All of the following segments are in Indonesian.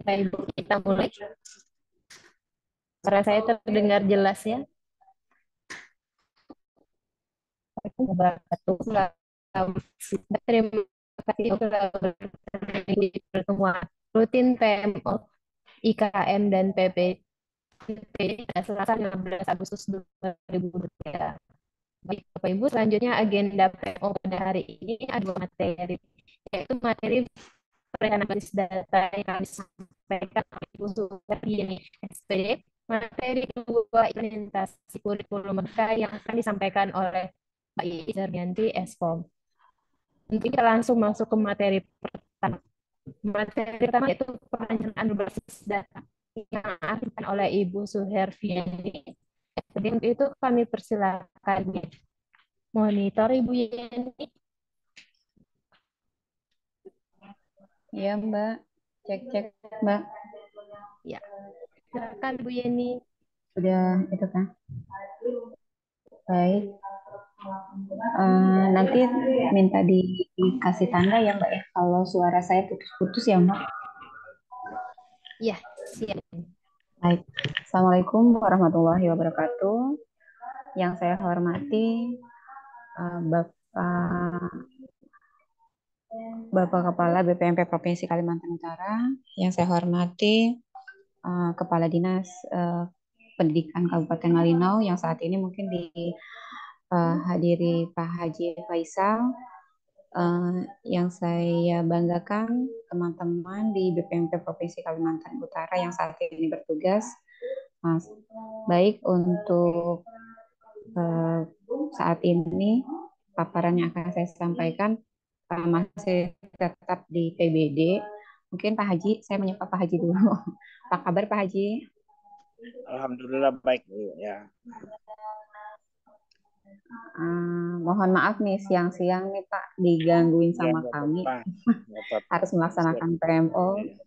Bapak Ibu, kita mulai. Suara saya terdengar jelas ya. Terima kasih telah bergabung di pertemuan rutin PMO, IKM, dan PPD pada Selasa 15 Agustus 2023. Baik, Bapak Ibu, selanjutnya agenda PMO pada hari ini ada dua materi, yaitu materi perencanaan basis data yang kami sampaikan oleh Ibu Supriyani, SPD. Materi kedua implementasi kurikulum mereka yang akan disampaikan oleh Pak Iis Darmianti, Eskom. Nanti kita langsung masuk ke materi pertama. Materi pertama yaitu perencanaan berbasis data yang akan oleh Ibu Suherviani. Jadi untuk itu kami persilakan monitor Ibu Yeni. Iya, Mbak. Cek-cek, Mbak. Ya, silakan Bu Yeni. Sudah itu kan? Baik. Nanti minta dikasih tanda ya, Mbak ya. Kalau suara saya putus-putus ya, Mbak. Ya, siap. Baik. Assalamualaikum warahmatullahi wabarakatuh. Yang saya hormati Bapak Kepala BPMP Provinsi Kalimantan Utara. Yang saya hormati Kepala Dinas Pendidikan Kabupaten Malinau yang saat ini mungkin dihadiri Pak Haji Faisal. Yang saya banggakan teman-teman di BPMP Provinsi Kalimantan Utara yang saat ini bertugas. Baik untuk saat ini paparan yang akan saya sampaikan masih tetap di TBD. Mungkin Pak Haji, saya menyapa Pak Haji dulu. Apa kabar Pak Haji? Alhamdulillah baik Bu ya. Mohon maaf nih siang-siang nih Pak digangguin Ya sama nggak kami. apa-apa. Nggak apa-apa. Harus melaksanakan Siap. PMO. Ya.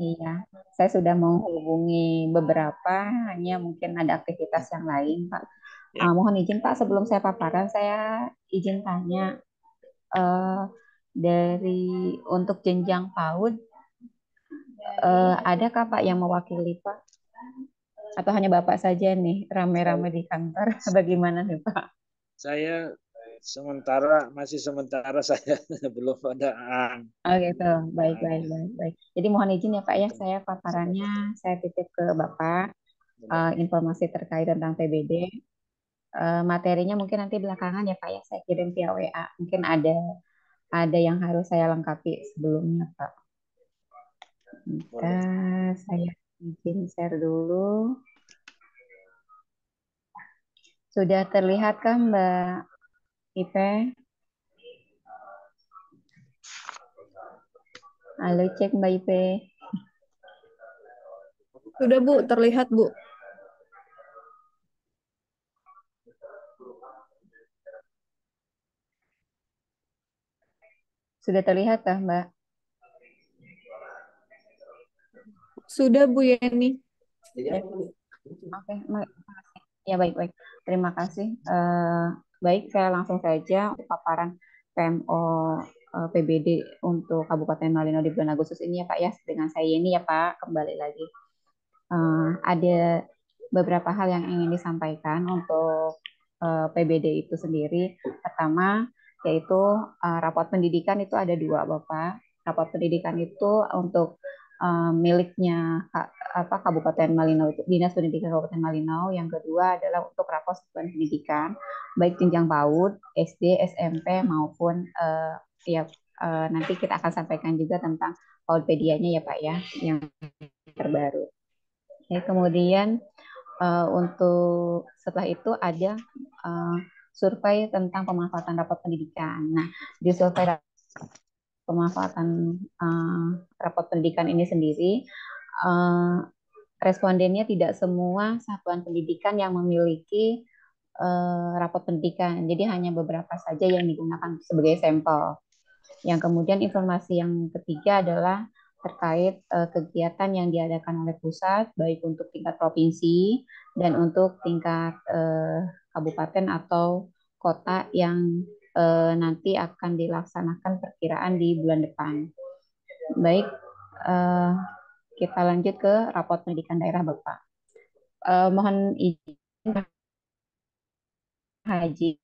Iya, saya sudah menghubungi beberapa, hanya mungkin ada aktivitas yang lain Pak. Ya. Mohon izin Pak, sebelum saya paparan, saya izin tanya eh, dari untuk jenjang PAUD, adakah Pak yang mewakili Pak? Atau hanya Bapak saja nih rame-rame di kantor? Bagaimana nih Pak? Saya masih sementara saya belum ada Oh gitu, baik, yang baik, baik, baik. Jadi mohon izin ya Pak ya, saya paparannya saya titip ke Bapak informasi terkait tentang TBD. Materinya mungkin nanti belakangan ya Pak ya, saya kirim via WA. Mungkin ada yang harus saya lengkapi sebelumnya Pak. boleh. Saya izin share dulu. Sudah terlihat kan Mbak Ipe? Halo, cek Mbak Ipe. Sudah Bu, terlihat Bu. Sudah terlihat kah, Mbak? Sudah Bu Yeni. Oke, ya baik-baik. Terima kasih. Baik, saya langsung saja untuk paparan PMO PBD untuk Kabupaten Malino di bulan Agustus ini ya Pak ya. Dengan saya ini ya Pak, kembali lagi. Ada beberapa hal yang ingin disampaikan untuk PBD itu sendiri. Pertama, yaitu raport pendidikan itu ada dua Bapak. Raport pendidikan itu untuk miliknya Kabupaten Malinau itu Dinas Pendidikan Kabupaten Malinau. Yang kedua adalah untuk rapor satuan pendidikan baik jenjang PAUD, SD, SMP maupun ya nanti kita akan sampaikan juga tentang PAUDpedia-nya ya Pak ya yang terbaru. Ya, kemudian untuk setelah itu ada survei tentang pemanfaatan rapot pendidikan. Nah, di survei pemanfaatan rapot pendidikan ini sendiri, respondennya tidak semua satuan pendidikan yang memiliki rapot pendidikan. Jadi hanya beberapa saja yang digunakan sebagai sampel. Yang kemudian informasi yang ketiga adalah terkait kegiatan yang diadakan oleh pusat, baik untuk tingkat provinsi dan untuk tingkat kabupaten atau kota yang nanti akan dilaksanakan perkiraan di bulan depan. Baik, eh, kita lanjut ke raport pendidikan daerah Bapak. Mohon izin Haji,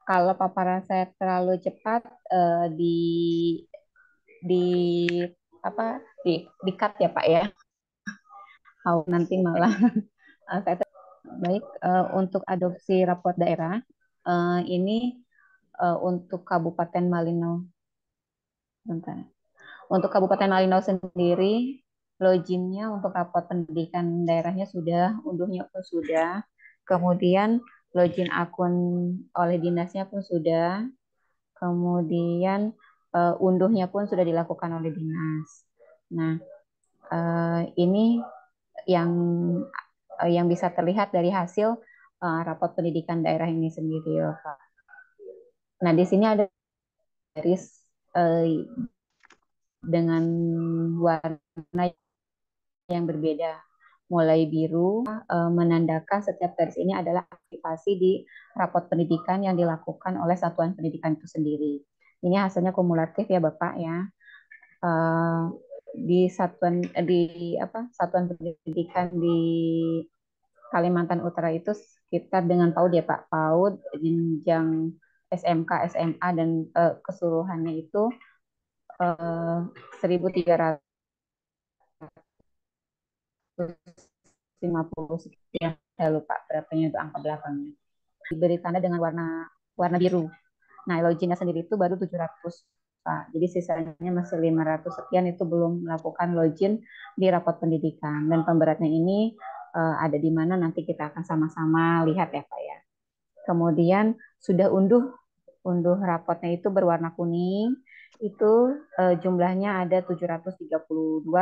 kalau paparan saya terlalu cepat di di apa di cut ya Pak ya. Nanti malah saya baik untuk adopsi raport daerah ini untuk Kabupaten Malinau. Bentar. Untuk Kabupaten Malinau sendiri loginnya untuk raport pendidikan daerahnya sudah, unduhnya pun sudah. Kemudian login akun oleh dinasnya pun sudah. Kemudian unduhnya pun sudah dilakukan oleh dinas. Nah, ini yang bisa terlihat dari hasil rapot pendidikan daerah ini sendiri, ya, Pak. Nah, di sini ada garis dengan warna yang berbeda. Mulai biru menandakan setiap garis ini adalah aktivasi di rapot pendidikan yang dilakukan oleh satuan pendidikan itu sendiri. Ini hasilnya kumulatif ya Bapak ya. Di satuan pendidikan di Kalimantan Utara itu sekitar dengan PAUD ya Pak, PAUD jenjang SMK, SMA dan keseluruhannya itu 1.350 sekian, saya lupa berapanya itu angka belakangnya. Diberi tanda dengan warna warna biru. Nah, loginnya sendiri itu baru 700 Pak. Jadi sisanya masih 500 sekian itu belum melakukan login di rapot pendidikan. Dan pemberatnya ini ada di mana nanti kita akan sama-sama lihat ya Pak ya. Kemudian sudah unduh rapotnya itu berwarna kuning. Itu jumlahnya ada 732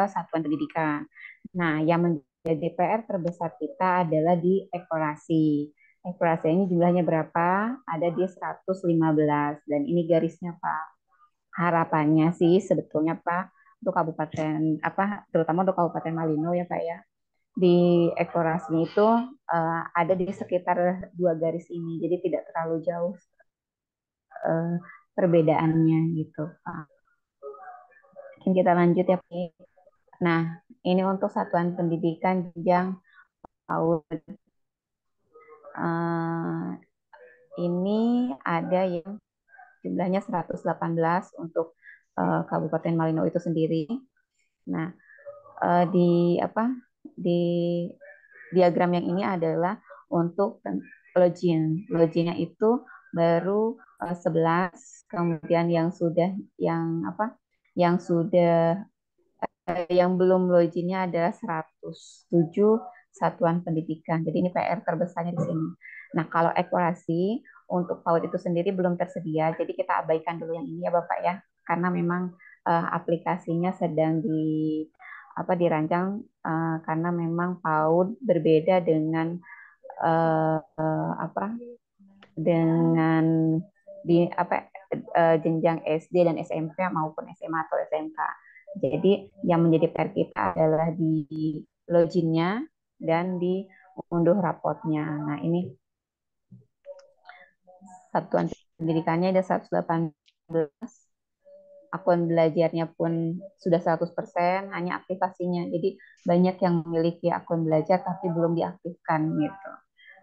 satuan pendidikan. Nah, yang menjadi PR terbesar kita adalah di eksplorasi. Eksplorasi ini jumlahnya berapa? Ada di 115 dan ini garisnya Pak. Harapannya sih sebetulnya Pak untuk kabupaten terutama untuk Kabupaten Malino ya Pak ya. Di eksplorasinya itu ada di sekitar dua garis ini. Jadi tidak terlalu jauh perbedaannya gitu Pak. Mungkin kita lanjut ya Pak. Nah, ini untuk satuan pendidikan jenjang PAUD. Ini ada yang jumlahnya 118 untuk Kabupaten Malino itu sendiri. Nah, di diagram yang ini adalah untuk login. Loginnya itu baru 11, kemudian yang belum loginnya adalah 107 satuan pendidikan. Jadi ini PR terbesarnya di sini. Nah, kalau eksplorasi untuk PAUD itu sendiri belum tersedia, jadi kita abaikan dulu yang ini ya Bapak ya, karena memang aplikasinya sedang dirancang karena memang PAUD berbeda dengan eh, apa dengan di jenjang SD dan SMP maupun SMA atau SMK. Jadi yang menjadi PR kita adalah di loginnya dan di unduh rapotnya. Nah, ini satuan pendidikannya ada 118, akun belajarnya pun sudah 100%, hanya aktivasinya. Jadi banyak yang memiliki akun belajar tapi belum diaktifkan gitu.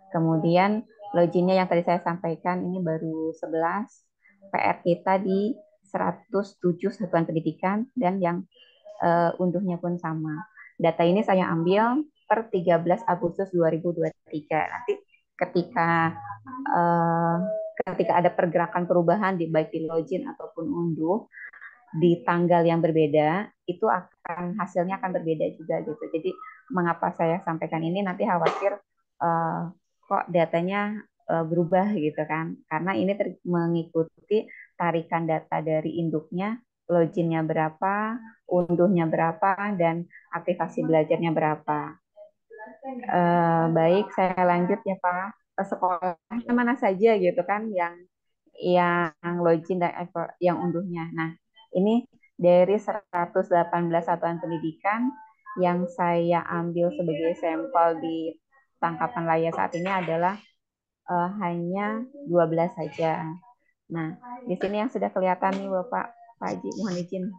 Kemudian loginnya yang tadi saya sampaikan ini baru 11, PR kita di 107 satuan pendidikan dan yang unduhnya pun sama. Data ini saya ambil per 13 Agustus 2023. Nanti ketika eh, ketika ada pergerakan perubahan di baik di login ataupun unduh di tanggal yang berbeda, itu akan hasilnya akan berbeda juga gitu. Jadi mengapa saya sampaikan ini, nanti khawatir uh, kok datanya berubah gitu kan? Karena ini mengikuti tarikan data dari induknya, loginnya berapa, unduhnya berapa, dan aktivasi belajarnya berapa. Baik, saya lanjut ya Pak. Sekolahnya mana saja gitu kan yang login dan yang unduhnya. Nah, ini dari 118 satuan pendidikan yang saya ambil sebagai sampel di tangkapan layar saat ini adalah hanya 12 saja. Nah, di sini yang sudah kelihatan nih Bapak Pak Haji, mohon izin.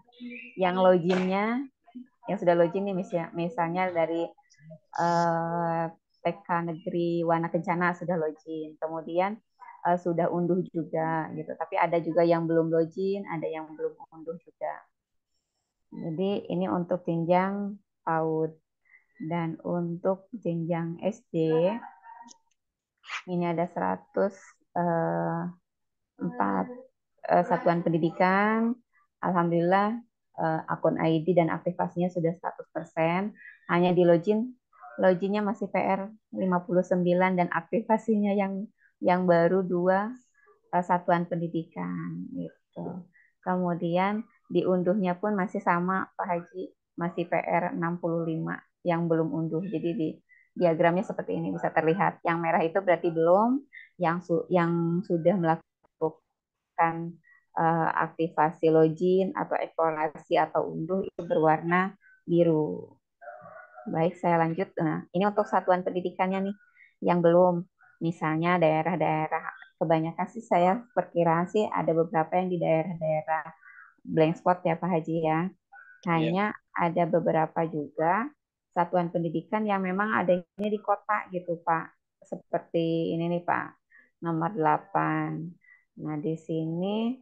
Yang loginnya, yang sudah login nih misalnya dari TK Negeri Wana Kencana sudah login. Kemudian sudah unduh juga gitu. Tapi ada juga yang belum login, ada yang belum unduh juga. Jadi ini untuk jenjang PAUD. Dan untuk jenjang SD ini ada 104 satuan pendidikan. Alhamdulillah akun ID dan aktivasinya sudah 100%. Hanya di loginnya masih PR 59 dan aktivasinya yang baru 2 satuan pendidikan gitu. Kemudian diunduhnya pun masih sama Pak Haji, masih PR 65 yang belum unduh. Jadi di diagramnya seperti ini bisa terlihat. Yang merah itu berarti belum, yang sudah melakukan aktivasi login atau eksplorasi atau unduh itu berwarna biru. Baik, saya lanjut. Nah, ini untuk satuan pendidikannya nih yang belum. Misalnya daerah-daerah, kebanyakan sih saya perkiraan sih ada beberapa yang di daerah-daerah blank spot ya Pak Haji ya. Hanya ada beberapa juga satuan pendidikan yang memang adanya di kota gitu Pak. Seperti ini nih Pak, nomor 8. Nah, di sini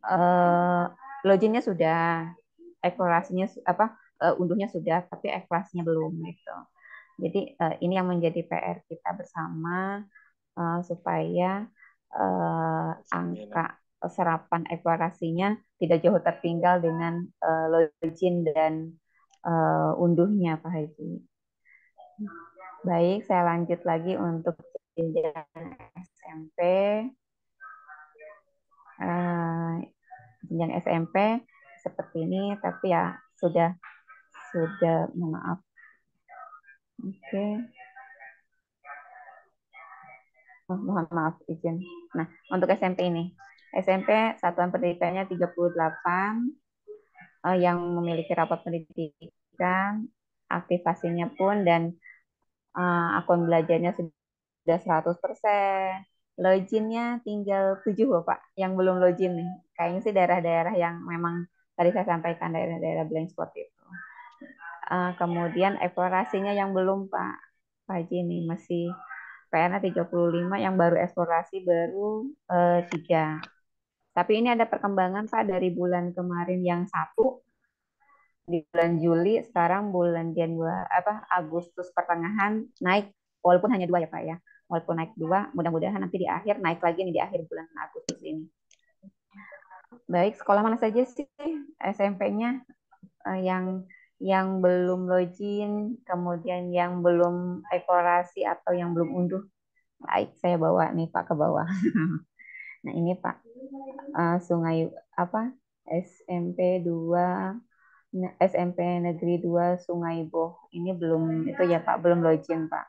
eh, loginnya sudah, eksplorasinya unduhnya sudah, tapi eksplorasinya belum gitu. Jadi ini yang menjadi PR kita bersama supaya angka serapan eksplorasinya tidak jauh tertinggal dengan login dan unduhnya Pak Haji. Baik, saya lanjut lagi untuk jenjang SMP. Jenjang SMP seperti ini, tapi ya sudah mohon maaf. Oke. Mohon maaf izin. Nah, untuk SMP ini. SMP satuan pendidikannya 38 yang memiliki rapat pendidikan, aktivasinya pun dan akun belajarnya sudah 100%. Loginnya tinggal 7 Bapak yang belum login nih. Kayaknya sih daerah-daerah yang memang tadi saya sampaikan daerah-daerah blank spot itu. Kemudian eksplorasinya yang belum Pak Haji ini masih PR-nya 35 yang baru eksplorasi baru 3. Tapi ini ada perkembangan Pak dari bulan kemarin yang 1 di bulan Juli, sekarang bulan Januari Agustus pertengahan naik walaupun hanya 2 ya Pak ya. Walaupun naik 2, mudah-mudahan nanti di akhir naik lagi nih di akhir bulan Agustus ini. Baik, sekolah mana saja sih SMP-nya yang belum login, kemudian yang belum eksplorasi atau yang belum unduh? Baik, saya bawa nih Pak ke bawah. Nah, ini Pak Sungai SMP 2 SMP Negeri 2 Sungai Boh. Ini belum itu ya Pak, belum login Pak.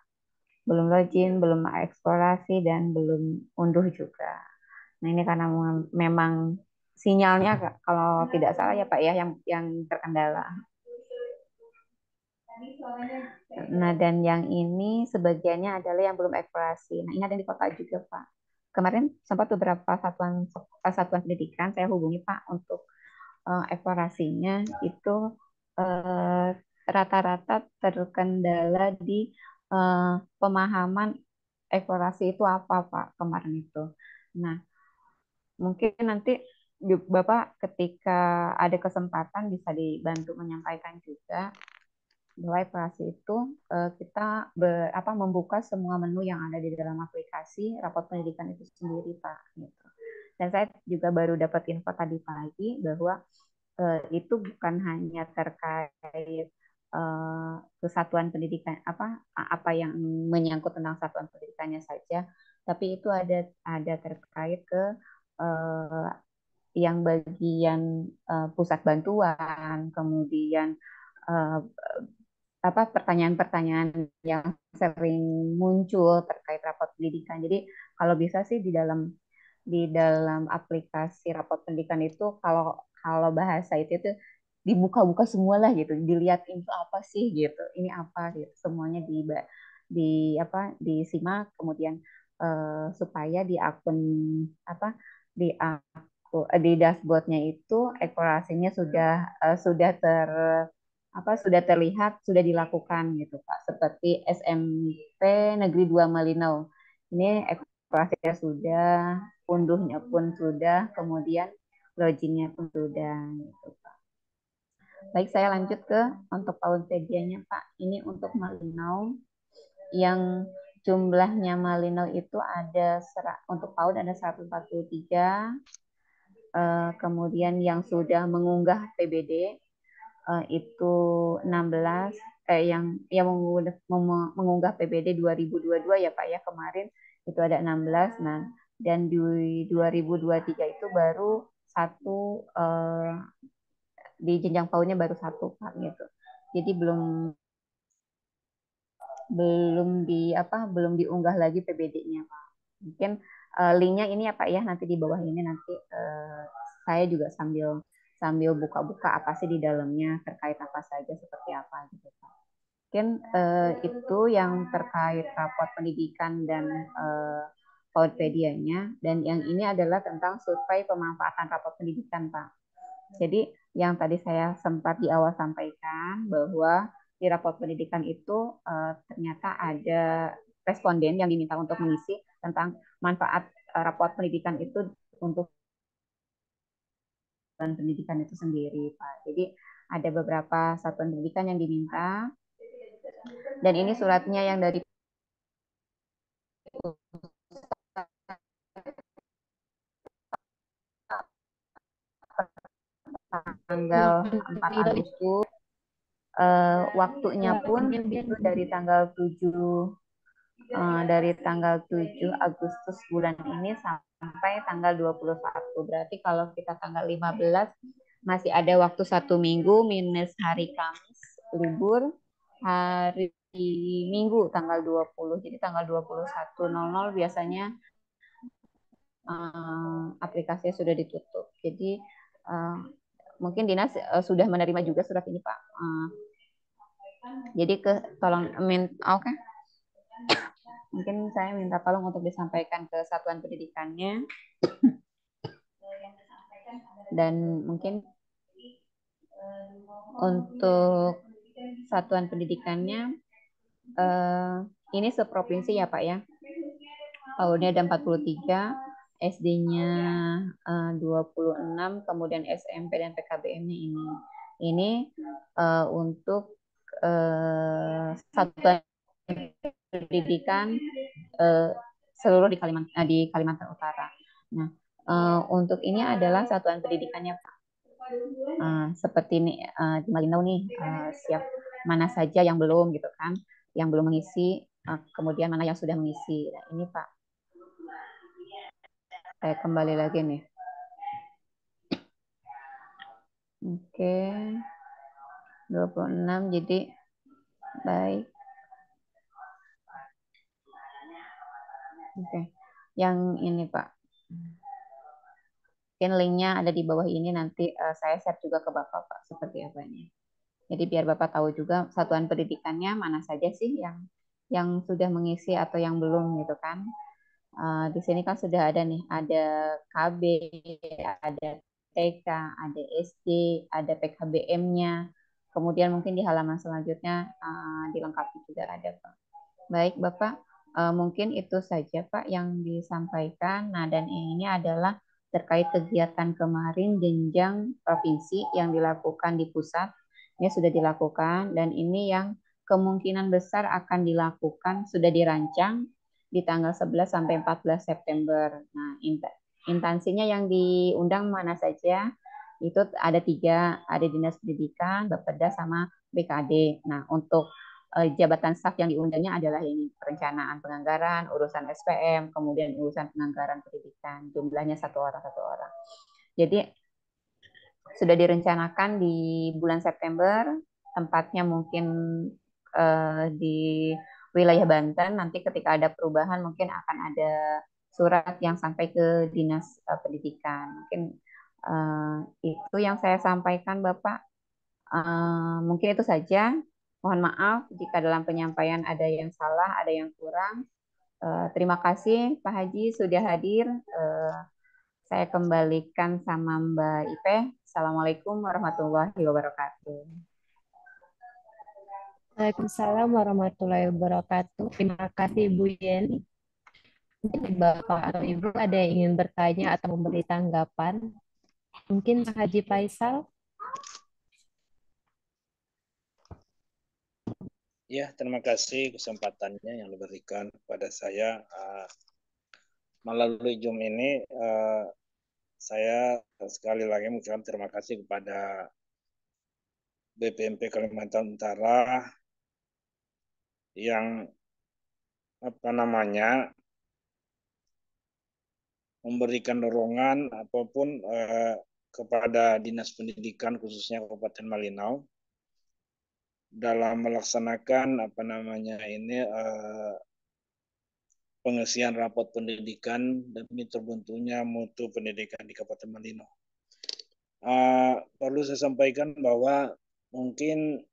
Belum login, belum eksplorasi dan belum unduh juga. Nah, ini karena memang sinyalnya kalau tidak salah ya Pak ya yang terkendala. Nah, dan yang ini sebagiannya adalah yang belum eksplorasi. Nah, ini ada di kota juga, Pak. Kemarin sempat beberapa satuan pendidikan saya hubungi Pak untuk eksplorasinya itu eh, rata-rata terkendala di pemahaman eksplorasi itu apa, Pak, kemarin itu. Nah, mungkin nanti Bapak ketika ada kesempatan bisa dibantu menyampaikan juga bahwa eksplorasi itu kita membuka semua menu yang ada di dalam aplikasi rapot pendidikan itu sendiri, Pak. Gitu. Dan saya juga baru dapat info tadi pagi bahwa itu bukan hanya terkait kesatuan pendidikan apa yang menyangkut tentang satuan pendidikannya saja, tapi itu ada terkait ke eh, yang bagian pusat bantuan, kemudian eh, pertanyaan-pertanyaan yang sering muncul terkait rapot pendidikan. Jadi kalau bisa sih di dalam aplikasi rapot pendidikan itu kalau kalau bahasa itu dibuka-buka semua lah gitu, dilihat info apa sih gitu, ini apa gitu, semuanya disimak, kemudian supaya di akun apa di dashboardnya itu eksplorasinya sudah terlihat, sudah dilakukan gitu Pak, seperti SMP Negeri 2 Malinau. Ini eksplorasinya sudah, unduhnya pun sudah, kemudian loginnya pun sudah gitu Pak. Baik, saya lanjut ke untuk Paunpedia-nya Pak. Ini untuk Malinau yang jumlahnya Malinau itu untuk PAUD ada 143, kemudian yang sudah mengunggah PBD itu 16, yang mengunggah PBD 2022 ya Pak ya kemarin itu ada 16. Nah, dan di 2023 itu baru satu, di jenjang PAUD-nya baru satu Pak gitu. Jadi belum diunggah lagi PBD-nya Pak. Mungkin linknya ini ya Pak ya, nanti di bawah ini nanti saya juga sambil sambil buka-buka apa sih di dalamnya, terkait apa saja, seperti apa gitu Pak. Mungkin itu yang terkait raport pendidikan dan Paudpedia-nya, dan yang ini adalah tentang survei pemanfaatan raport pendidikan Pak. Jadi yang tadi saya sempat di awal sampaikan bahwa di raport pendidikan itu ternyata ada responden yang diminta untuk mengisi tentang manfaat raport pendidikan itu untuk pendidikan itu sendiri, Pak. Jadi ada beberapa satuan pendidikan yang diminta, dan ini suratnya yang dari tanggal 4 Agustus, waktunya pun itu dari tanggal 7 Agustus bulan ini sampai tanggal 21. Berarti kalau kita tanggal 15 masih ada waktu 1 minggu minus hari Kamis libur, hari Minggu tanggal 20. Jadi tanggal 21.00 biasanya aplikasinya sudah ditutup. Jadi mungkin Dinas sudah menerima juga surat ini Pak. Jadi tolong oke. Mungkin saya minta tolong untuk disampaikan ke satuan pendidikannya, dan mungkin untuk satuan pendidikannya ini seprovinsi ya Pak ya. PAUD-nya ada 43, SD-nya 26, kemudian SMP dan PKBM-nya ini. Ini untuk satuan pendidikan seluruh di Kalimantan Utara. Nah, untuk ini adalah satuan pendidikannya Pak. Seperti ini di Malinau nih, siap mana saja yang belum gitu kan, yang belum mengisi, kemudian mana yang sudah mengisi. Nah, ini Pak, saya kembali lagi nih. Oke. 26 jadi baik. Oke. Yang ini Pak. Mungkin linknya ada di bawah ini, nanti saya share juga ke Bapak Pak seperti apanya. Jadi biar Bapak tahu juga satuan pendidikannya mana saja sih yang sudah mengisi atau yang belum gitu kan. Di sini kan sudah ada nih, ada KB, ada TK, ada SD, ada PKBM-nya. Kemudian mungkin di halaman selanjutnya dilengkapi juga ada Pak. Baik Bapak, mungkin itu saja Pak yang disampaikan. Nah, dan ini adalah terkait kegiatan kemarin jenjang provinsi yang dilakukan di pusat. Ini sudah dilakukan dan ini yang kemungkinan besar akan dilakukan, sudah dirancang di tanggal 11 sampai 14 September. Nah, instansinya yang diundang mana saja? Itu ada 3, ada Dinas Pendidikan, Bapeda, sama BKD. Nah, untuk jabatan staf yang diundangnya adalah ini perencanaan penganggaran, urusan SPM, kemudian urusan penganggaran pendidikan. Jumlahnya 1 orang. Jadi sudah direncanakan di bulan September, tempatnya mungkin di wilayah Banten. Nanti ketika ada perubahan mungkin akan ada surat yang sampai ke Dinas Pendidikan. Mungkin itu yang saya sampaikan Bapak. Mungkin itu saja. Mohon maaf jika dalam penyampaian ada yang salah, ada yang kurang. Terima kasih Pak Haji sudah hadir. Saya kembalikan sama Mbak Ipe. Assalamualaikum warahmatullahi wabarakatuh. Waalaikumsalam warahmatullahi wabarakatuh. Terima kasih Bu Yeni. Mungkin Bapak atau Ibu ada yang ingin bertanya atau memberi tanggapan? Mungkin Pak Haji Faisal. Ya, terima kasih kesempatannya yang diberikan kepada saya melalui Zoom ini. Saya sekali lagi mengucapkan terima kasih kepada BPMP Kalimantan Utara yang memberikan dorongan apapun kepada Dinas Pendidikan khususnya Kabupaten Malinau dalam melaksanakan pengisian rapot pendidikan demi terbentuknya mutu pendidikan di Kabupaten Malinau. Perlu saya sampaikan bahwa mungkin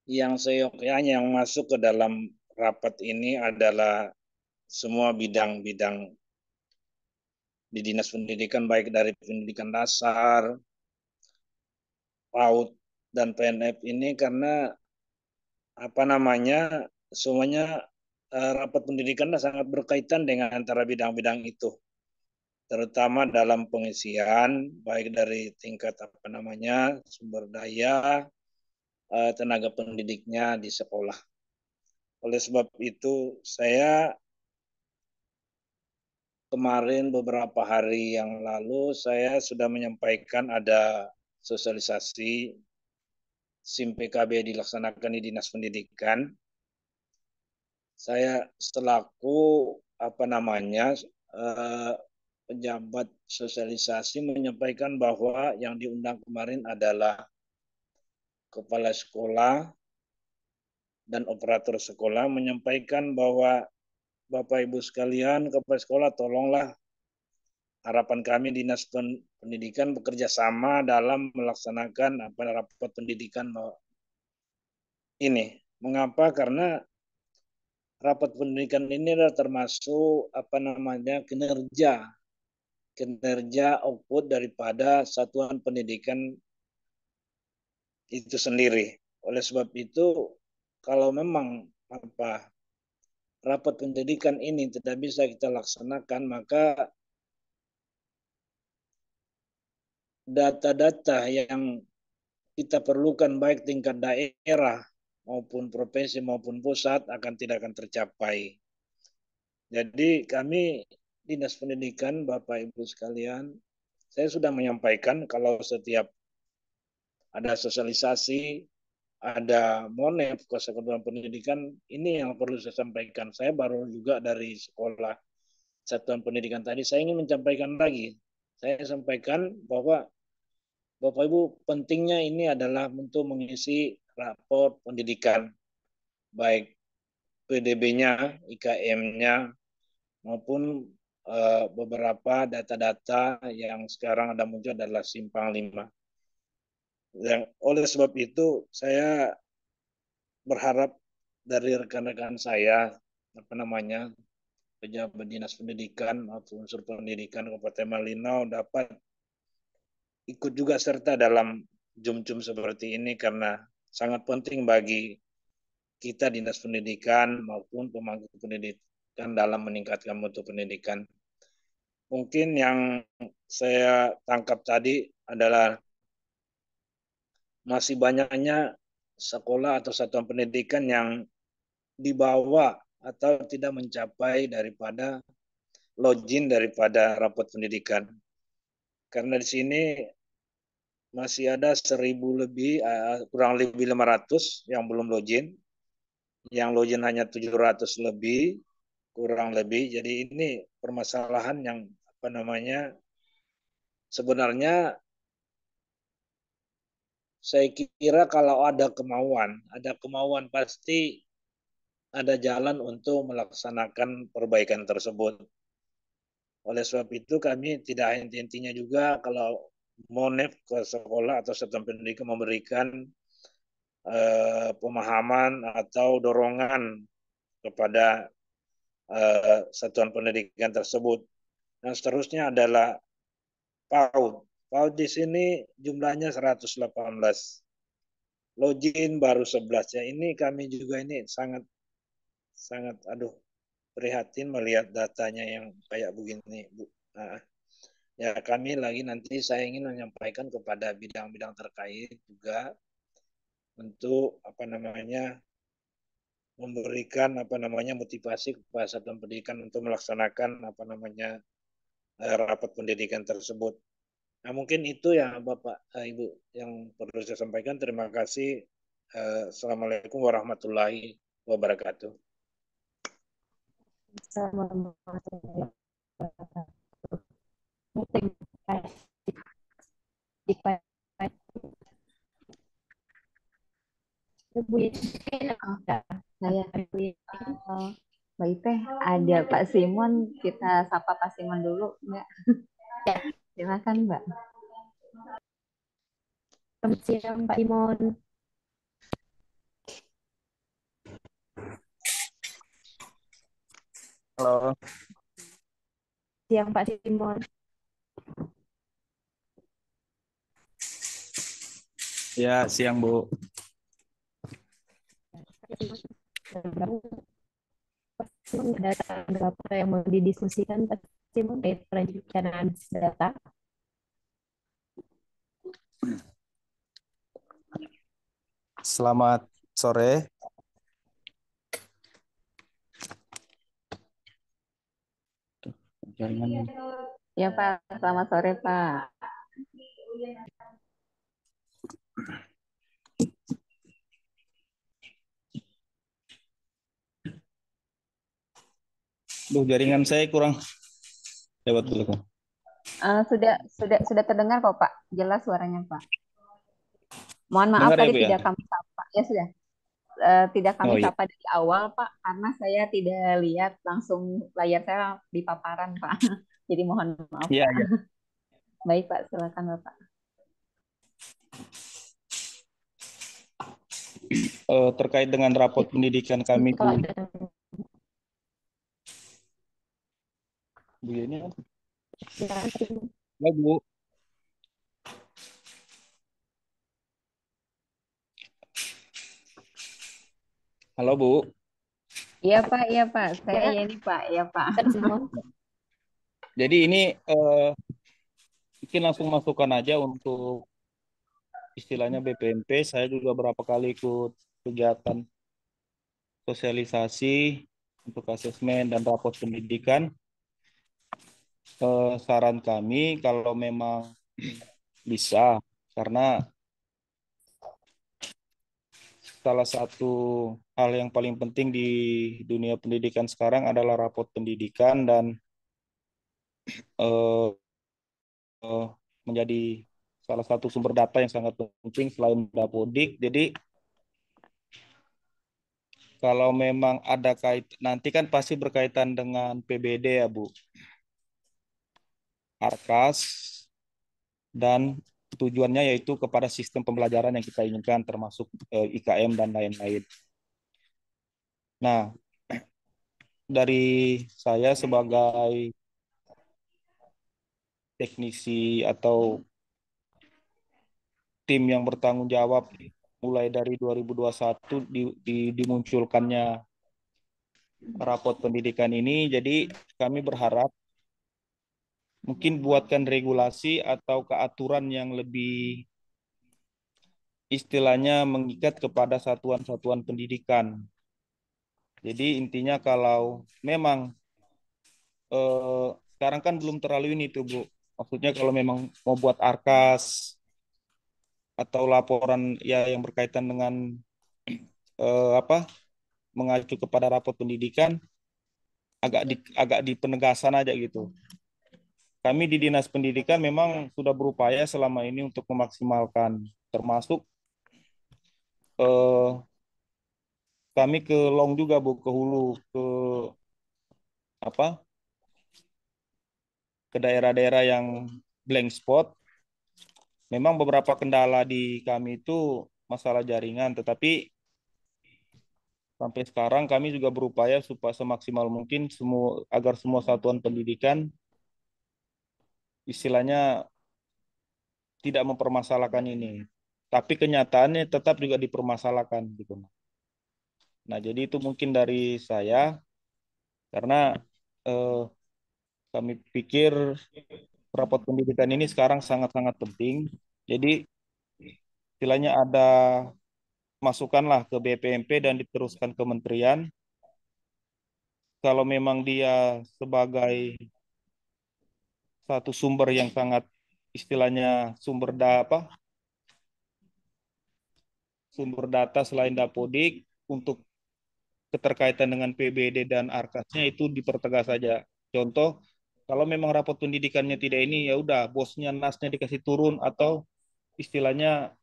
yang seyogyanya yang masuk ke dalam rapat ini adalah semua bidang-bidang di Dinas Pendidikan, baik dari pendidikan dasar, PAUD, dan PNF ini, karena semuanya rapat pendidikan sangat berkaitan dengan antara bidang-bidang itu, terutama dalam pengisian baik dari tingkat sumber daya tenaga pendidiknya di sekolah. Oleh sebab itu saya kemarin beberapa hari yang lalu saya sudah menyampaikan ada sosialisasi SIM PKB dilaksanakan di Dinas Pendidikan. Saya selaku pejabat sosialisasi menyampaikan bahwa yang diundang kemarin adalah kepala sekolah dan operator sekolah, menyampaikan bahwa Bapak Ibu sekalian, kepala sekolah, tolonglah, harapan kami Dinas Pendidikan bekerja sama dalam melaksanakan rapat pendidikan ini. Mengapa? Karena rapat pendidikan ini adalah termasuk kinerja output daripada satuan pendidikan itu sendiri. Oleh sebab itu, kalau memang rapat pendidikan ini tidak bisa kita laksanakan, maka data-data yang kita perlukan baik tingkat daerah maupun provinsi maupun pusat tidak akan tercapai. Jadi kami Dinas Pendidikan, Bapak Ibu sekalian, saya sudah menyampaikan kalau setiap ada sosialisasi, ada monef ke Satuan Pendidikan, ini yang perlu saya sampaikan. Saya baru juga dari sekolah Satuan Pendidikan tadi, saya ingin menyampaikan lagi. Saya sampaikan bahwa Bapak Ibu, pentingnya ini adalah untuk mengisi rapor pendidikan, baik PDB-nya, IKM-nya, maupun beberapa data-data yang sekarang ada muncul adalah simpang 5. Yang oleh sebab itu saya berharap dari rekan-rekan saya pejabat dinas pendidikan maupun unsur pendidikan Kabupaten Malinau dapat ikut juga serta dalam jum-jum seperti ini karena sangat penting bagi kita dinas pendidikan maupun pemangku pendidikan dalam meningkatkan mutu pendidikan. Mungkin yang saya tangkap tadi adalah masih banyaknya sekolah atau satuan pendidikan yang dibawa atau tidak mencapai daripada login daripada rapot pendidikan. Karena di sini masih ada 1.000 lebih, kurang lebih 500 yang belum login. Yang login hanya 700 lebih, kurang lebih. Jadi ini permasalahan yang sebenarnya saya kira kalau ada kemauan pasti ada jalan untuk melaksanakan perbaikan tersebut. Oleh sebab itu kami tidak intinya juga kalau monef ke sekolah atau satuan pendidikan memberikan pemahaman atau dorongan kepada satuan pendidikan tersebut. Dan seterusnya adalah PAUD. PAUD di sini jumlahnya 118. Login baru 11 ya. Ini kami juga ini sangat prihatin melihat datanya yang kayak begini, Bu. Nah, ya kami lagi nanti saya ingin menyampaikan kepada bidang-bidang terkait juga untuk memberikan motivasi kepada satuan pendidikan untuk melaksanakan rapat pendidikan tersebut. Nah, mungkin itu ya Bapak Ibu yang perlu saya sampaikan. Terima kasih. Assalamualaikum warahmatullahi wabarakatuh. Assalamualaikum Saya Mbak Teh, ada Pak Simon, kita sapa Pak Simon dulu, Mbak. Ya. Silakan, Mbak. Selamat siang, Pak Imon. Halo. Siang, Pak Simon. Ya, siang, Bu. Data berapa yang mau didiskusikan, Pak Simon, perencanaan data? Selamat sore. Ya, Pak. Selamat sore, Pak. Jaringan saya kurang lewat dulu. Sudah terdengar kok, Pak. Jelas suaranya, Pak. Mohon maaf Dengar ya, tadi Bu, ya? tidak kami sapa. Ya sudah. Tidak kami sapa dari awal, Pak, karena saya tidak lihat langsung layar saya di paparan, Pak. Jadi mohon maaf, Iya, Pak. iya. Baik, Pak. Silakan, Bapak. Terkait dengan rapot pendidikan kami Bu ini ya, Bu. Halo, Bu. Iya, Pak. Iya, Pak. Saya ini, Pak. Iya, Pak. Jadi ini mungkin langsung masukkan aja untuk istilahnya BPMP. Saya juga berapa kali ikut kegiatan sosialisasi untuk asesmen dan rapot pendidikan. Saran kami kalau memang bisa, karena salah satu hal yang paling penting di dunia pendidikan sekarang adalah rapot pendidikan dan menjadi salah satu sumber data yang sangat penting selain Dapodik. Jadi kalau memang ada nanti kan pasti berkaitan dengan PBD ya Bu, Arkas, dan tujuannya yaitu kepada sistem pembelajaran yang kita inginkan termasuk IKM dan lain-lain. Nah, dari saya sebagai teknisi atau tim yang bertanggung jawab mulai dari 2021 dimunculkannya rapot pendidikan ini, jadi kami berharap mungkin buatkan regulasi atau keaturan yang lebih istilahnya mengikat kepada satuan-satuan pendidikan. Jadi intinya kalau memang sekarang kan belum terlalu ini tuh Bu. Maksudnya kalau memang mau buat arkas atau laporan ya yang berkaitan dengan apa mengacu kepada rapot pendidikan agak di penegasan aja gitu. Kami di Dinas Pendidikan memang sudah berupaya selama ini untuk memaksimalkan, termasuk eh, kami ke long juga Bu, ke hulu, ke apa, ke daerah-daerah yang blank spot. Memang beberapa kendala di kami itu masalah jaringan, tetapi sampai sekarang kami juga berupaya supaya semaksimal mungkin semua agar semua satuan pendidikan istilahnya tidak mempermasalahkan ini. Tapi kenyataannya tetap juga dipermasalahkan gitu. Nah, jadi itu mungkin dari saya karena eh, kami pikir rapot pendidikan ini sekarang sangat-sangat penting. Jadi istilahnya ada masukkanlah ke BPMP dan diteruskan kementerian. Kalau memang dia sebagai satu sumber yang sangat istilahnya sumber data selain Dapodik untuk keterkaitan dengan PBD dan Arkasnya itu dipertegas saja. Contoh, kalau memang rapot pendidikannya tidak ini, ya udah bosnya nasnya dikasih turun atau istilahnya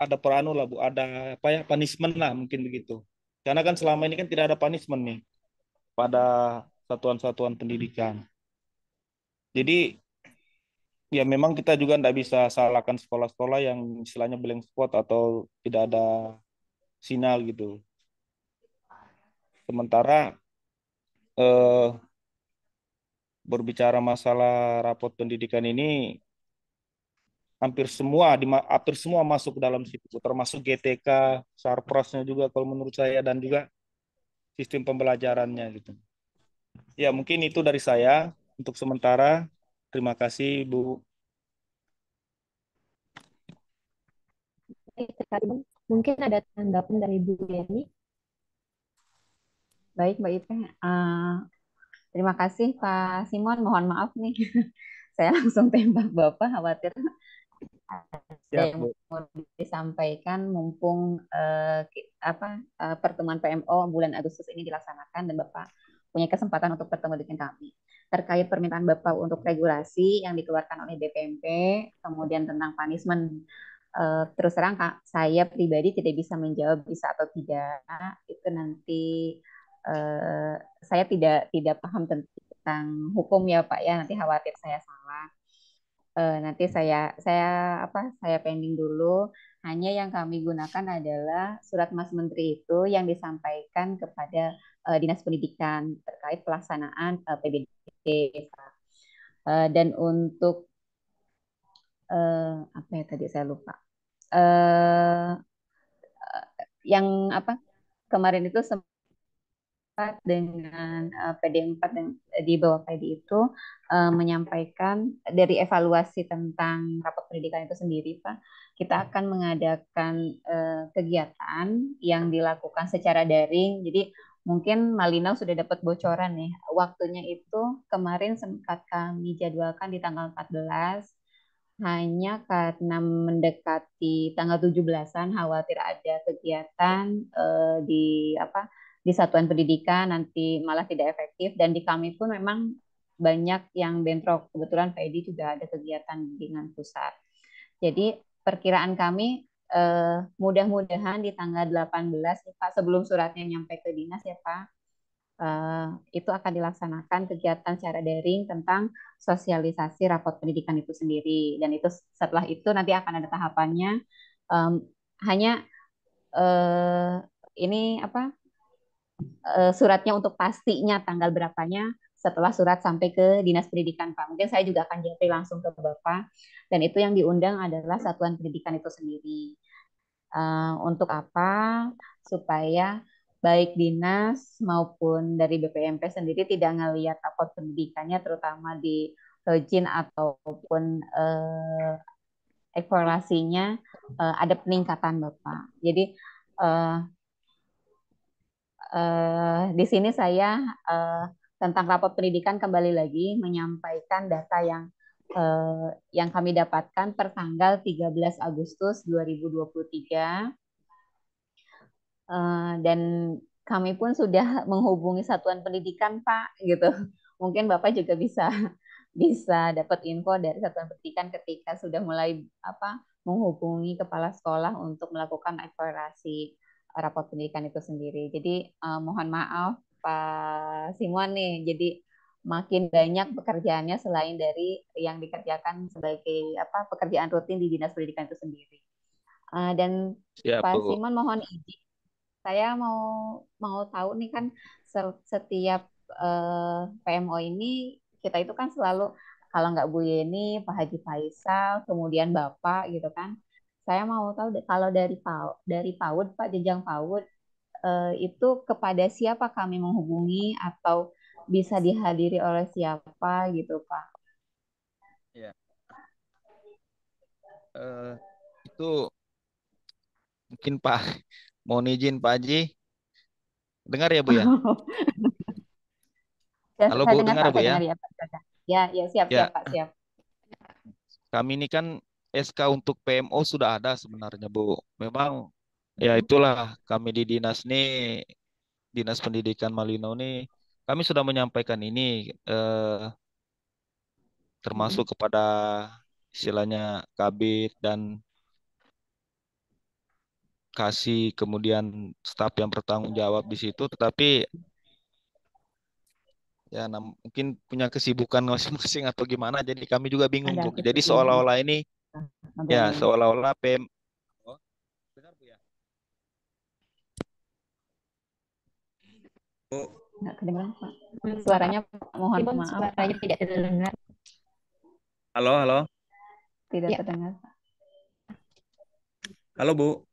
ada peranu lah Bu, ada apa ya punishment lah mungkin begitu. Karena kan selama ini kan tidak ada punishment nih pada satuan-satuan pendidikan. Jadi ya memang kita juga tidak bisa salahkan sekolah-sekolah yang istilahnya blank spot atau tidak ada sinyal gitu. Sementara eh, berbicara masalah rapot pendidikan ini hampir semua masuk ke dalam situ, termasuk GTK, Sarprasnya juga kalau menurut saya dan juga sistem pembelajarannya gitu. Ya mungkin itu dari saya untuk sementara. Terima kasih Bu. Mungkin ada tanggapan dari Bu Yeni. Baik, Mbak Ite. Terima kasih Pak Simon. Mohon maaf nih, saya langsung tembak Bapak. Khawatir ada Siap yang Bu. mau disampaikan mumpung pertemuan PMO bulan Agustus ini dilaksanakan dan Bapak punya kesempatan untuk bertemu dengan kami terkait permintaan Bapak untuk regulasi yang dikeluarkan oleh BPMP, kemudian tentang punishment. Terus terang Kak, saya pribadi tidak bisa menjawab bisa atau tidak. Itu nanti eh, saya tidak paham tentang hukum ya Pak ya. Nanti khawatir saya salah. Nanti saya pending dulu. Hanya yang kami gunakan adalah surat Mas Menteri itu yang disampaikan kepada Dinas Pendidikan terkait pelaksanaan PBD. Dan untuk apa ya tadi saya lupa. Eh, yang apa kemarin itu dengan PD4 dan di bawah PD itu menyampaikan dari evaluasi tentang rapat pendidikan itu sendiri, Pak, kita akan mengadakan kegiatan yang dilakukan secara daring. Jadi mungkin Malino sudah dapat bocoran nih. Waktunya itu kemarin sempat kami jadwalkan di tanggal 14, hanya karena mendekati tanggal 17-an khawatir ada kegiatan di di satuan pendidikan nanti malah tidak efektif dan di kami pun memang banyak yang bentrok. Kebetulan PEDI juga ada kegiatan dengan pusat. Jadi perkiraan kami mudah-mudahan di tanggal 18 nih, Pak, sebelum suratnya nyampe ke dinas ya Pak, itu akan dilaksanakan kegiatan secara daring tentang sosialisasi rapot pendidikan itu sendiri. Dan itu setelah itu nanti akan ada tahapannya. Hanya ini apa suratnya untuk pastinya tanggal berapanya setelah surat sampai ke Dinas Pendidikan, Pak. Mungkin saya juga akan japri langsung ke Bapak. Dan itu yang diundang adalah Satuan Pendidikan itu sendiri. Untuk apa? Supaya baik dinas maupun dari BPMP sendiri tidak ngelihat rapot pendidikannya, terutama di Rojin ataupun evaluasinya ada peningkatan, Bapak. Jadi di sini saya tentang rapot pendidikan kembali lagi menyampaikan data yang kami dapatkan per tanggal 13 Agustus 2023. Dan kami pun sudah menghubungi satuan pendidikan, Pak, gitu. Mungkin Bapak juga bisa bisa dapat info dari satuan pendidikan ketika sudah mulai menghubungi kepala sekolah untuk melakukan evaluasi rapot pendidikan itu sendiri. Jadi mohon maaf Pak Simon nih, jadi makin banyak pekerjaannya selain dari yang dikerjakan sebagai pekerjaan rutin di Dinas Pendidikan itu sendiri. Dan Siap, Pak Bu. Simon mohon izin, saya mau tahu nih kan setiap PMO ini kita itu kan selalu kalau nggak Bu Yeni, Pak Haji Faisal, kemudian Bapak gitu kan. Saya mau tahu kalau dari PAUD, Pak, jenjang PAUD itu kepada siapa kami menghubungi atau bisa dihadiri oleh siapa gitu, Pak. Ya. Itu mungkin Pak, mohon izin Pak Haji. Dengar ya Bu ya? Ya, Halo saya Bu, dengar dengar Pak, ya Bu saya ya? dengar ya Pak. Ya, ya siap Ya, siap Pak, siap. kami ini kan SK untuk PMO sudah ada sebenarnya Bu. Memang ya itulah kami di dinas nih, Dinas Pendidikan Malino nih, kami sudah menyampaikan ini termasuk kepada istilahnya Kabid dan kasih kemudian staf yang bertanggung jawab di situ, tetapi ya mungkin punya kesibukan masing-masing atau gimana, jadi kami juga bingung Ada Bu. Jadi kesibukan. seolah-olah ini ya Baik. seolah-olah PM. Oh, dengar Bu ya? Oh, Nggak kedengeran Pak. Suaranya mohon Simon maaf Pak, suaranya tidak terdengar. halo, halo. tidak Ya, terdengar Pak. Halo Bu.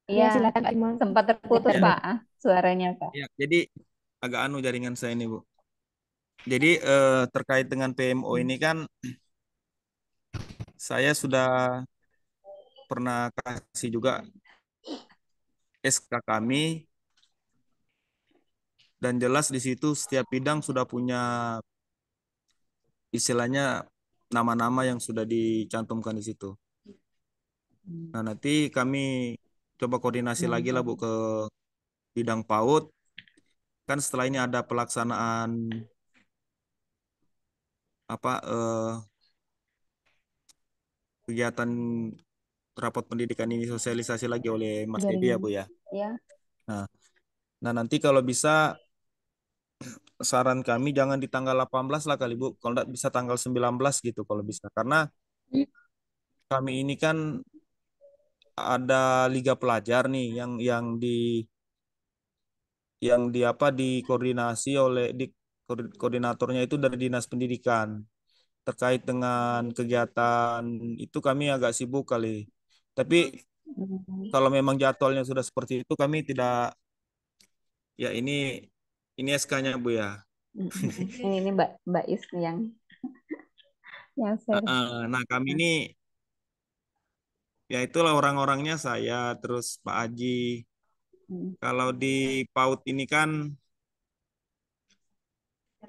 ya Iya, silakan Pak Simon. sempat terputus Tidak Pak suaranya Pak. Ya, jadi agak anu jaringan saya ini Bu. Jadi terkait dengan PMO ini kan saya sudah pernah kasih juga SK kami, dan jelas di situ setiap bidang sudah punya istilahnya nama-nama yang sudah dicantumkan di situ. Nah, nanti kami coba koordinasi lagi lah Bu ke bidang PAUD. Kan setelah ini ada pelaksanaan kegiatan rapot pendidikan ini sosialisasi lagi oleh Mas Dedi ya Jaringan. Bu ya. Ya. Nah, nanti kalau bisa saran kami jangan di tanggal 18 lah kali Bu. Kalau tidak bisa tanggal 19 gitu kalau bisa. Karena kami ini kan ada liga pelajar nih yang dikoordinasi oleh koordinatornya itu dari Dinas Pendidikan. Terkait dengan kegiatan itu kami agak sibuk kali. Tapi kalau memang jadwalnya sudah seperti itu kami tidak, ya ini SK-nya Bu ya. Ini Mbak Is yang share. Nah, kami ini ya itulah orang-orangnya saya terus Pak Aji. Kalau di PAUD ini kan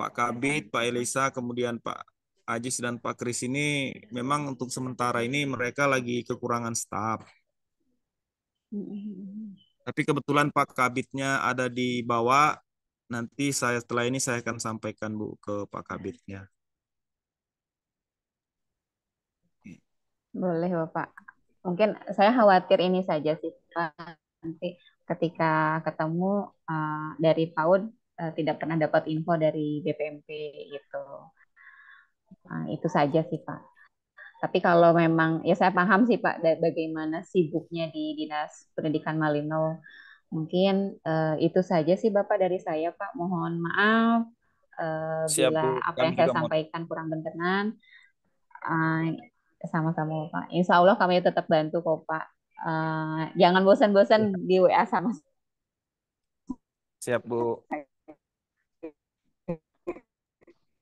Pak Kabit, Pak Elisa, kemudian Pak Ajis dan Pak Kris ini memang untuk sementara ini mereka lagi kekurangan staf. Tapi kebetulan Pak Kabitnya ada di bawah. Nanti setelah ini saya akan sampaikan Bu ke Pak Kabitnya. Boleh Bapak. Mungkin saya khawatir ini saja sih Pak. Nanti ketika ketemu dari PAUD tidak pernah dapat info dari BPMP gitu. Itu saja sih Pak. Tapi kalau memang ya saya paham sih Pak bagaimana sibuknya di Dinas Pendidikan Malino. Mungkin itu saja sih Bapak dari saya Pak. Mohon maaf Siap, bila Bu. apa Kami yang saya juga mau. sampaikan kurang berkenan. Eh, Sama-sama Pak. Insya Allah kami tetap bantu kok Pak. Jangan bosan-bosan di WA sama Siap, Bu. saya.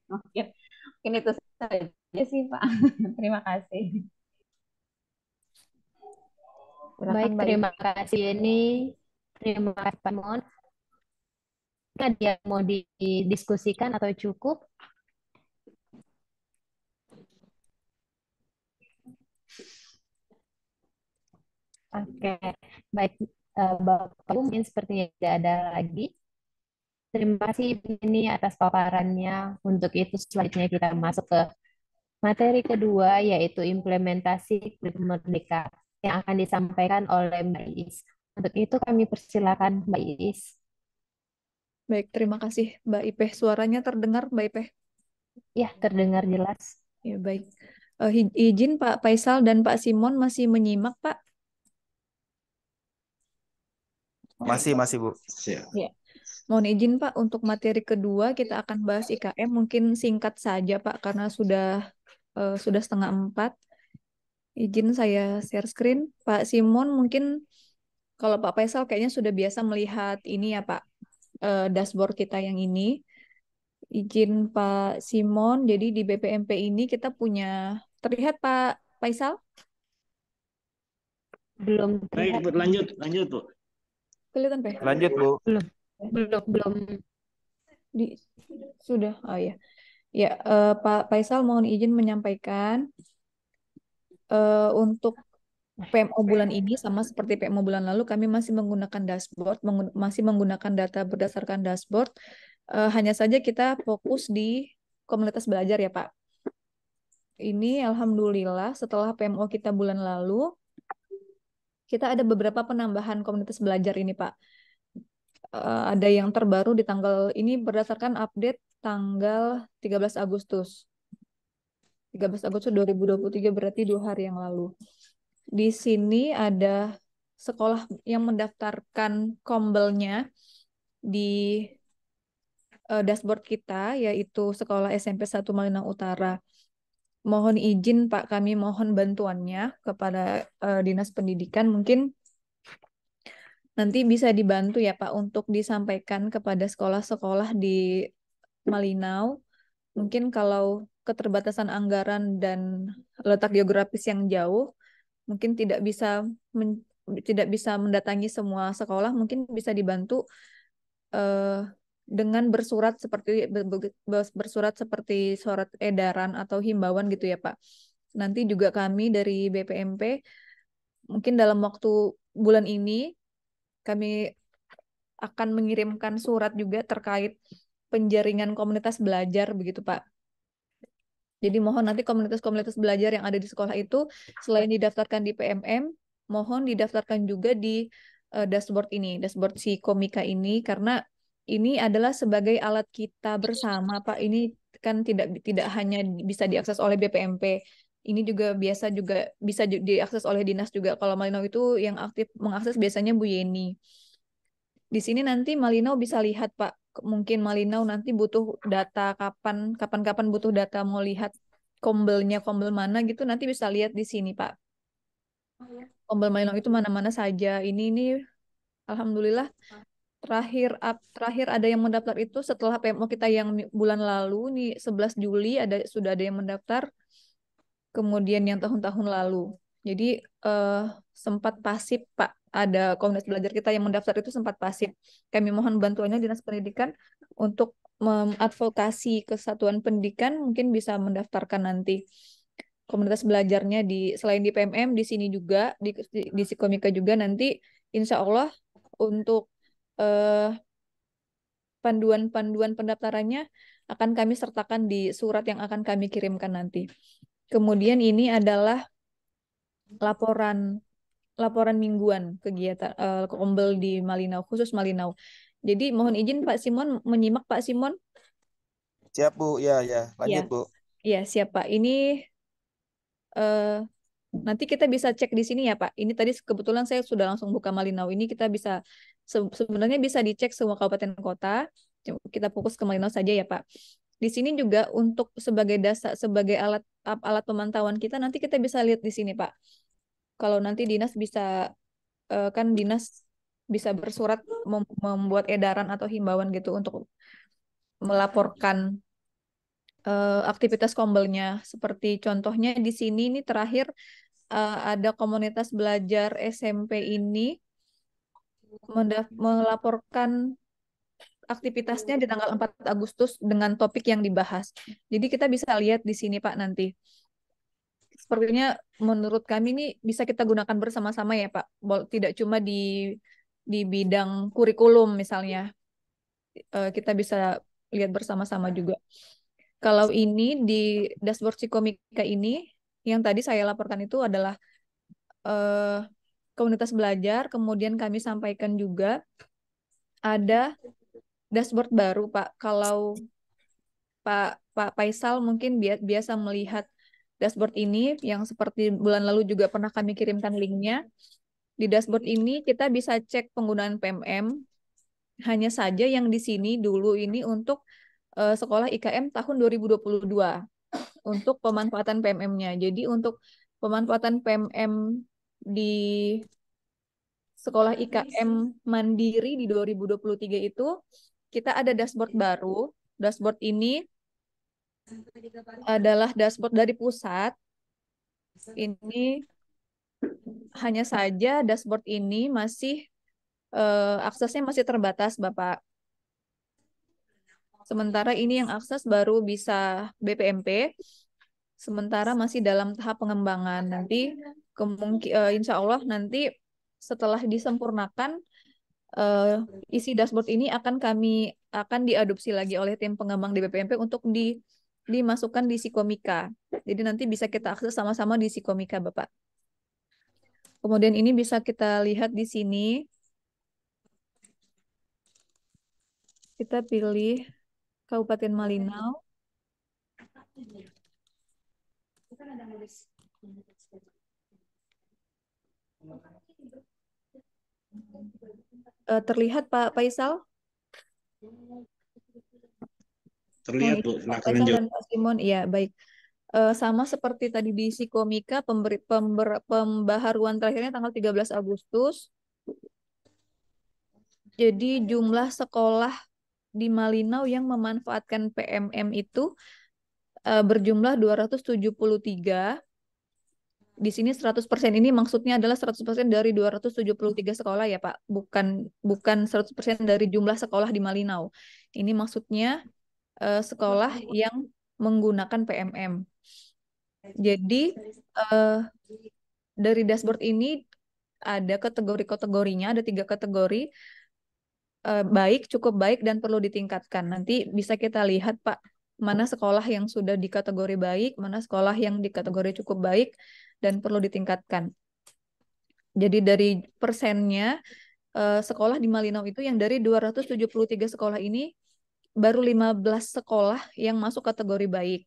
Mungkin, mungkin itu saja sih Pak. Terima kasih. Baik, Silakan Mbak terima Ipe. kasih ini. Terima kasih Pak Mon. Ada yang mau didiskusikan atau cukup? Oke, baik. Bapak Ibu, mungkin sepertinya tidak ada lagi. Terima kasih ini atas paparannya. Untuk itu selanjutnya kita masuk ke materi kedua, yaitu implementasi kurikulum Merdeka yang akan disampaikan oleh Mbak Iis. Untuk itu kami persilakan Mbak Iis. Baik, terima kasih Mbak Ipe. Suaranya terdengar Mbak Ipe? Ya, terdengar jelas. Ya, baik. Izin Pak Faisal dan Pak Simon masih menyimak, Pak? Masih, Bu. Ya. Mohon izin Pak, untuk materi kedua kita akan bahas IKM. Mungkin singkat saja Pak, karena sudah 3:30. Izin saya share screen. Pak Simon mungkin kalau Pak Faisal kayaknya sudah biasa melihat ini ya Pak, dashboard kita yang ini. Izin Pak Simon, jadi di BPMP ini kita punya, terlihat Pak Faisal? Belum Baik, terlihat. Bu, lanjut, Bu. Kelihatan Pak? Lanjut, Bu. Belum. Di, sudah, oh ya. Ya, Pak Faisal mohon izin menyampaikan untuk PMO bulan ini sama seperti PMO bulan lalu kami masih menggunakan dashboard, masih menggunakan data berdasarkan dashboard. Hanya saja kita fokus di komunitas belajar ya Pak. Ini alhamdulillah setelah PMO kita bulan lalu, kita ada beberapa penambahan komunitas belajar ini Pak. Ada yang terbaru di tanggal ini berdasarkan update tanggal 13 Agustus. 13 Agustus 2023 berarti 2 hari yang lalu. Di sini ada sekolah yang mendaftarkan kombelnya di dashboard kita, yaitu Sekolah SMP 1 Malinau Utara. Mohon izin Pak, kami mohon bantuannya kepada Dinas Pendidikan. Mungkin nanti bisa dibantu ya Pak untuk disampaikan kepada sekolah-sekolah di Malinau. Mungkin kalau keterbatasan anggaran dan letak geografis yang jauh, mungkin tidak bisa mendatangi semua sekolah, mungkin bisa dibantu eh, dengan bersurat seperti surat edaran atau himbauan gitu ya Pak. Nanti juga kami dari BPMP mungkin dalam waktu bulan ini kami akan mengirimkan surat juga terkait penjaringan komunitas belajar begitu Pak. Jadi mohon nanti komunitas-komunitas belajar yang ada di sekolah itu selain didaftarkan di PMM, mohon didaftarkan juga di dashboard si Komika ini karena ini adalah sebagai alat kita bersama, Pak. Ini kan tidak hanya bisa diakses oleh BPMP. Ini juga bisa diakses oleh dinas juga. Kalau Malino itu yang aktif mengakses biasanya Bu Yeni. Di sini nanti Malinau bisa lihat Pak, mungkin Malinau nanti butuh data kapan butuh data mau lihat kombel mana gitu nanti bisa lihat di sini Pak. Kombel Malinau itu mana-mana saja. Ini alhamdulillah terakhir ada yang mendaftar itu setelah PMO kita yang bulan lalu nih 11 Juli sudah ada yang mendaftar. Kemudian yang tahun-tahun lalu. Jadi sempat pasif Pak. Ada komunitas belajar kita yang mendaftar itu sempat pasif. Kami mohon bantuannya Dinas Pendidikan untuk mengadvokasi kesatuan pendidikan mungkin bisa mendaftarkan nanti komunitas belajarnya selain di PMM di sini juga di Sikomika juga nanti insya Allah untuk eh, panduan-panduan pendaftarannya akan kami sertakan di surat yang akan kami kirimkan nanti. Kemudian ini adalah laporan laporan mingguan kegiatan Kombel di Malinau, khusus Malinau. Jadi mohon izin Pak Simon menyimak Pak Simon. Siap, Bu. Ya, ya. Ya, Lanjut, Bu. ya siap Pak. Ini eh, nanti kita bisa cek di sini ya Pak. Ini tadi kebetulan saya sudah langsung buka Malinau. Ini kita bisa sebenarnya bisa dicek semua kabupaten kota. Kita fokus ke Malinau saja ya Pak. Di sini juga untuk sebagai dasar sebagai alat alat pemantauan kita nanti kita bisa lihat di sini Pak. Kalau nanti dinas bisa kan dinas bisa bersurat membuat edaran atau himbauan gitu untuk melaporkan aktivitas kombelnya. Seperti contohnya di sini ini terakhir ada komunitas belajar SMP ini melaporkan aktivitasnya di tanggal 4 Agustus dengan topik yang dibahas. Jadi kita bisa lihat di sini Pak nanti. Sepertinya menurut kami ini bisa kita gunakan bersama-sama ya Pak. Tidak cuma di bidang kurikulum misalnya. Kita bisa lihat bersama-sama juga. Kalau ini di dashboard Psikomika ini yang tadi saya laporkan itu adalah eh, komunitas belajar, kemudian kami sampaikan juga ada dashboard baru Pak. Kalau Pak Faisal mungkin biasa melihat dashboard ini yang seperti bulan lalu juga pernah kami kirimkan linknya. Di dashboard ini kita bisa cek penggunaan PMM. Hanya saja yang di sini dulu ini untuk sekolah IKM tahun 2022 untuk pemanfaatan PMM-nya. Jadi untuk pemanfaatan PMM di sekolah IKM Mandiri di 2023 itu kita ada dashboard baru. Dashboard ini adalah dashboard dari pusat. Ini hanya saja dashboard ini masih aksesnya masih terbatas, Bapak. Sementara ini yang akses baru bisa BPMP, sementara masih dalam tahap pengembangan. Nanti insya Allah nanti setelah disempurnakan isi dashboard ini akan diadopsi lagi oleh tim pengembang di BPMP untuk dimasukkan di Psikomika. Jadi nanti bisa kita akses sama-sama di Psikomika, Bapak. Kemudian ini bisa kita lihat di sini. Kita pilih Kabupaten Malinau. Terlihat Pak Faisal? Terlihat, Bu, Pak silakan Faisal lanjut. dan Pak Simon, iya baik. Sama seperti tadi di Psikomika, pembaharuan terakhirnya tanggal 13 Agustus. Jadi jumlah sekolah di Malinau yang memanfaatkan PMM itu berjumlah 273. Di sini 100% ini maksudnya adalah 100% dari 273 sekolah ya Pak. Bukan 100% dari jumlah sekolah di Malinau. Ini maksudnya sekolah yang menggunakan PMM. Jadi dari dashboard ini ada kategori-kategorinya, ada 3 kategori, baik, cukup baik, dan perlu ditingkatkan. Nanti bisa kita lihat Pak, mana sekolah yang sudah di kategori baik, mana sekolah yang di kategori cukup baik, dan perlu ditingkatkan. Jadi dari persennya, sekolah di Malinau itu yang dari 273 sekolah ini, baru 15 sekolah yang masuk kategori baik.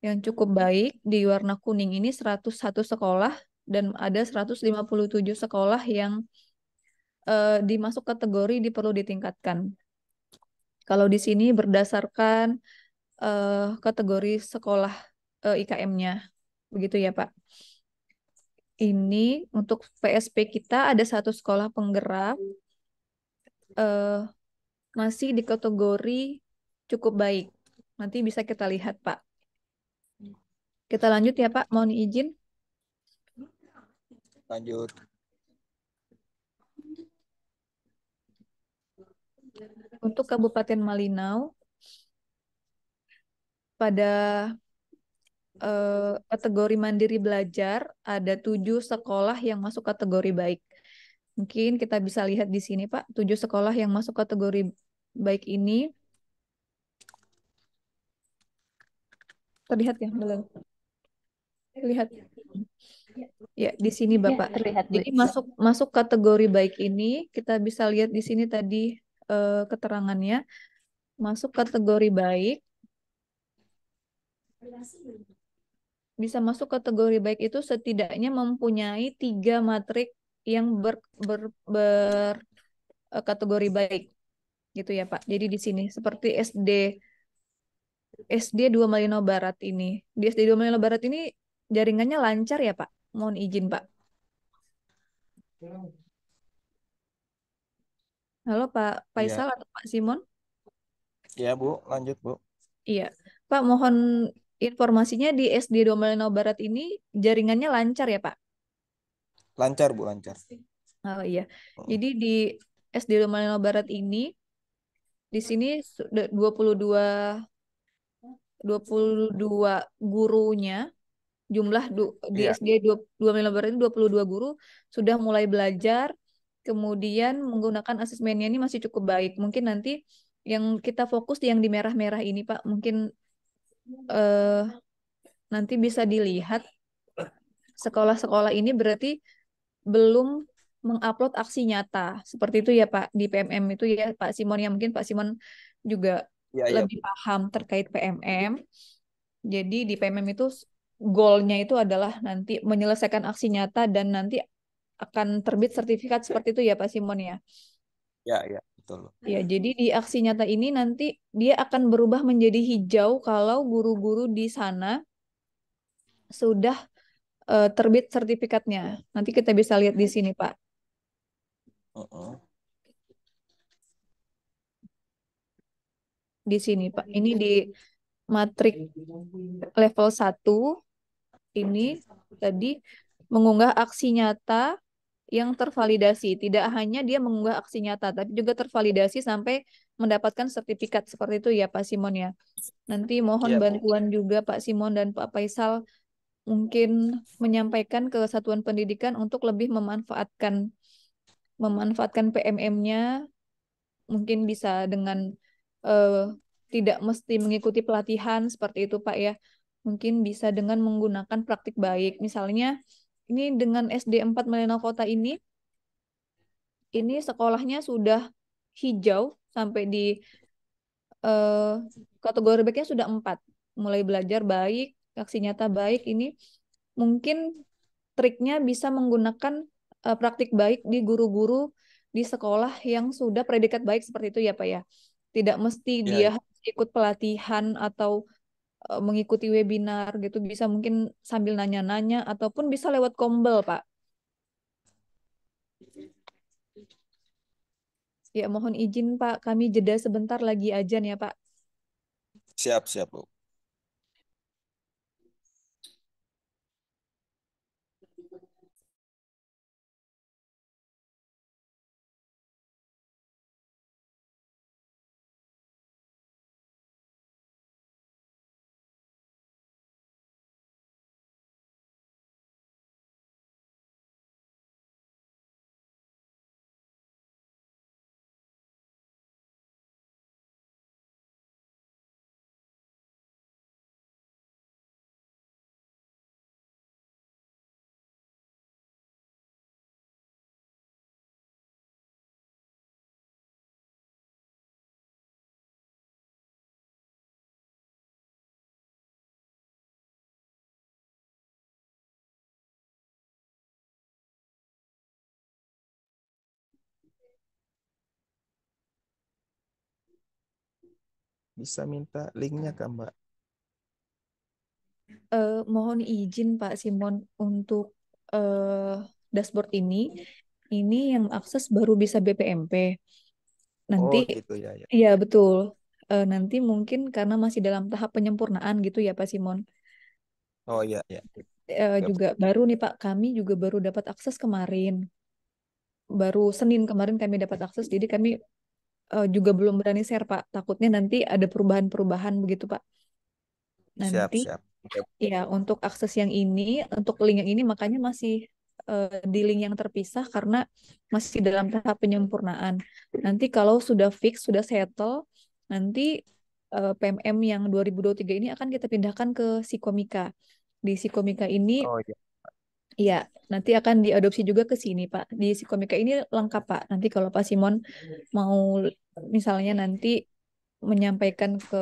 Yang cukup baik di warna kuning ini 101 sekolah dan ada 157 sekolah yang dimasuk kategori perlu ditingkatkan. Kalau di sini berdasarkan kategori sekolah IKM-nya. Begitu ya, Pak. Ini untuk PSP kita ada 1 sekolah penggerak masih di kategori cukup baik. Nanti bisa kita lihat, Pak. Kita lanjut ya, Pak. Mohon izin. Lanjut. Untuk Kabupaten Malinau, pada kategori mandiri belajar, ada 7 sekolah yang masuk kategori baik. Mungkin kita bisa lihat di sini, Pak. 7 sekolah yang masuk kategori baik ini. Terlihat ya, belum? lihat. Ya, di sini Ya, Bapak. terlihat, Bu. Jadi masuk kategori baik ini kita bisa lihat di sini tadi keterangannya. Masuk kategori baik, bisa masuk kategori baik itu setidaknya mempunyai 3 matrik yang kategori baik gitu ya Pak. Jadi di sini seperti SD 2 Malino Barat ini. Di SD 2 Malino Barat ini jaringannya lancar ya Pak. Mohon izin Pak. Halo Pak Iya, Faisal atau Pak Simon? ya Bu, lanjut Bu. Iya. Pak, mohon informasinya di SD 2 Malino Barat ini jaringannya lancar ya Pak? Lancar Bu, lancar. Oh iya. Mm. Jadi di SD 2 Malino Barat ini di sini sudah 22 gurunya, jumlah di Iya, SD 2 Malino Barat ini 22 guru sudah mulai belajar, kemudian menggunakan asesmennya ini masih cukup baik. Mungkin nanti yang kita fokus yang di merah-merah ini Pak, mungkin eh, nanti bisa dilihat sekolah-sekolah ini berarti belum mengupload aksi nyata. Seperti itu ya Pak, di PMM itu ya Pak Simon, yang mungkin Pak Simon juga iya, iya lebih Bu. paham terkait PMM. Jadi di PMM itu goalnya itu adalah nanti menyelesaikan aksi nyata dan nanti akan terbit sertifikat seperti itu ya Pak Simon ya. Ya, ya, betul. Ya, jadi di aksi nyata ini nanti dia akan berubah menjadi hijau kalau guru-guru di sana sudah terbit sertifikatnya. Nanti kita bisa lihat di sini Pak. Mm-mm. Di sini Pak. Ini di matrik level 1 ini tadi mengunggah aksi nyata yang tervalidasi. Tidak hanya dia mengunggah aksi nyata, tapi juga tervalidasi sampai mendapatkan sertifikat. Seperti itu ya Pak Simon ya. Nanti mohon Iya Bu. bantuan juga Pak Simon dan Pak Faisal mungkin menyampaikan ke satuan pendidikan untuk lebih memanfaatkan PMM-nya, mungkin bisa dengan tidak mesti mengikuti pelatihan seperti itu Pak ya. Mungkin bisa dengan menggunakan praktik baik. Misalnya ini dengan SD 4 Malino Kota ini sekolahnya sudah hijau sampai di eh, kategori baiknya sudah 4. Mulai belajar baik, aksi nyata baik. Ini mungkin triknya bisa menggunakan praktik baik di guru-guru di sekolah yang sudah predikat baik seperti itu ya Pak ya. Tidak mesti Iya, dia iya. harus ikut pelatihan atau mengikuti webinar gitu, bisa mungkin sambil nanya-nanya ataupun bisa lewat Kombel Pak. Ya mohon izin Pak, kami jeda sebentar lagi ajan ya Pak. Siap, siap Bu. Bisa minta linknya ke Mbak. Mohon izin Pak Simon untuk dashboard ini yang akses baru bisa BPMP. Nanti, Oh gitu ya, ya. ya betul. Nanti mungkin karena masih dalam tahap penyempurnaan gitu ya Pak Simon. Oh iya, ya. Ya, Bu. Juga baru nih Pak, kami juga baru dapat akses kemarin. Baru Senin kemarin kami dapat akses, jadi kami juga belum berani share Pak. Takutnya nanti ada perubahan-perubahan begitu Pak. Siap, Nanti siap. Ya, ya untuk akses yang ini, untuk link yang ini makanya masih di link yang terpisah karena masih dalam tahap penyempurnaan. Nanti kalau sudah fix, sudah settle, nanti PMM yang 2023 ini akan kita pindahkan ke Psikomika. Di Psikomika ini, Oh iya. ya, nanti akan diadopsi juga ke sini, Pak. Di Psikomika ini lengkap, Pak. Nanti kalau Pak Simon mau misalnya nanti menyampaikan ke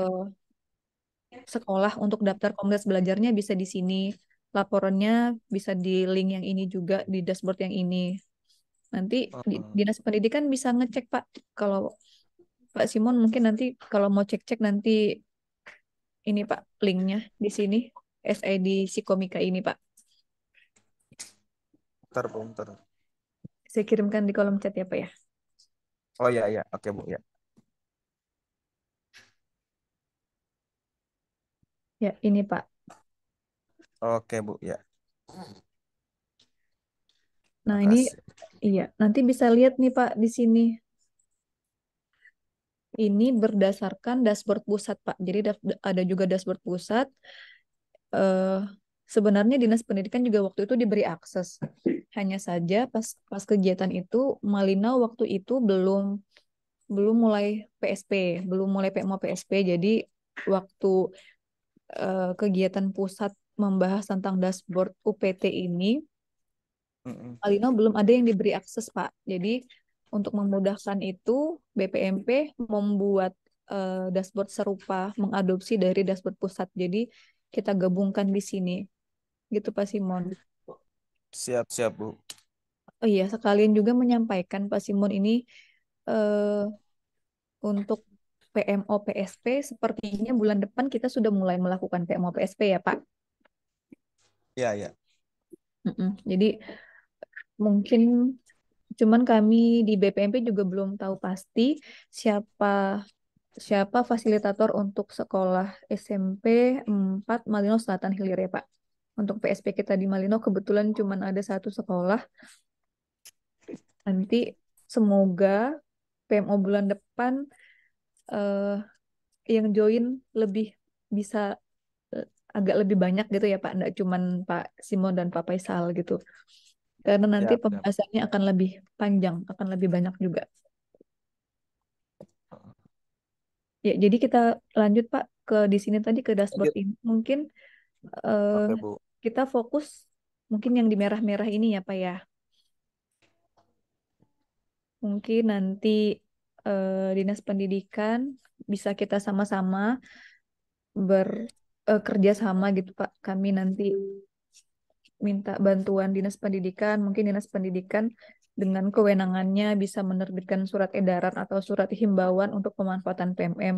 sekolah untuk daftar komunitas belajarnya bisa di sini. Laporannya bisa di link yang ini juga, di dashboard yang ini. Nanti Heeh. Dinas Pendidikan bisa ngecek, Pak. Kalau Pak Simon mungkin nanti kalau mau cek-cek nanti ini Pak linknya di sini. SID Psikomika ini, Pak. Bentar, Bu, bentar. Saya kirimkan di kolom chat ya, Pak ya. Oh iya, iya. Oke, Bu, ya. Ya, ini Pak. Oke, Bu, ya. Nah, ini Makasih. iya, nanti bisa lihat nih Pak di sini. Ini berdasarkan dashboard pusat, Pak. Jadi ada juga dashboard pusat. Eh, sebenarnya Dinas Pendidikan juga waktu itu diberi akses. Hanya saja pas kegiatan itu Malina waktu itu belum belum mulai PSP, belum mulai PMO PSP. Jadi waktu kegiatan pusat membahas tentang dashboard UPT ini, Mm-mm. Malino belum ada yang diberi akses, Pak. Jadi untuk memudahkan itu, BPMP membuat dashboard serupa, mengadopsi dari dashboard pusat. Jadi kita gabungkan di sini, gitu Pak Simon. Siap, siap, Bu. Oh iya, sekalian juga menyampaikan Pak Simon ini eh, untuk PMO PSP, sepertinya bulan depan kita sudah mulai melakukan PMO PSP ya, Pak. Iya, iya. Jadi mungkin cuman kami di BPMP juga belum tahu pasti siapa siapa fasilitator untuk sekolah SMP 4 Malino Selatan Hilir ya, Pak. Untuk PSP kita di Malino kebetulan cuman ada satu sekolah. Nanti semoga PMO bulan depan eh, yang join lebih bisa eh, agak lebih banyak gitu ya Pak, enggak cuman Pak Simon dan Pak Faisal gitu. Karena nanti Siap, siap. pembahasannya akan lebih panjang, akan lebih banyak juga. Ya, jadi kita lanjut Pak ke di sini tadi ke dashboard Lanjut. ini. Mungkin eh, Oke, Bu. kita fokus mungkin yang di merah-merah ini ya Pak ya. Mungkin nanti Dinas Pendidikan bisa kita sama-sama bekerja sama gitu Pak. Kami nanti minta bantuan Dinas Pendidikan, mungkin Dinas Pendidikan dengan kewenangannya bisa menerbitkan surat edaran atau surat himbauan untuk pemanfaatan PMM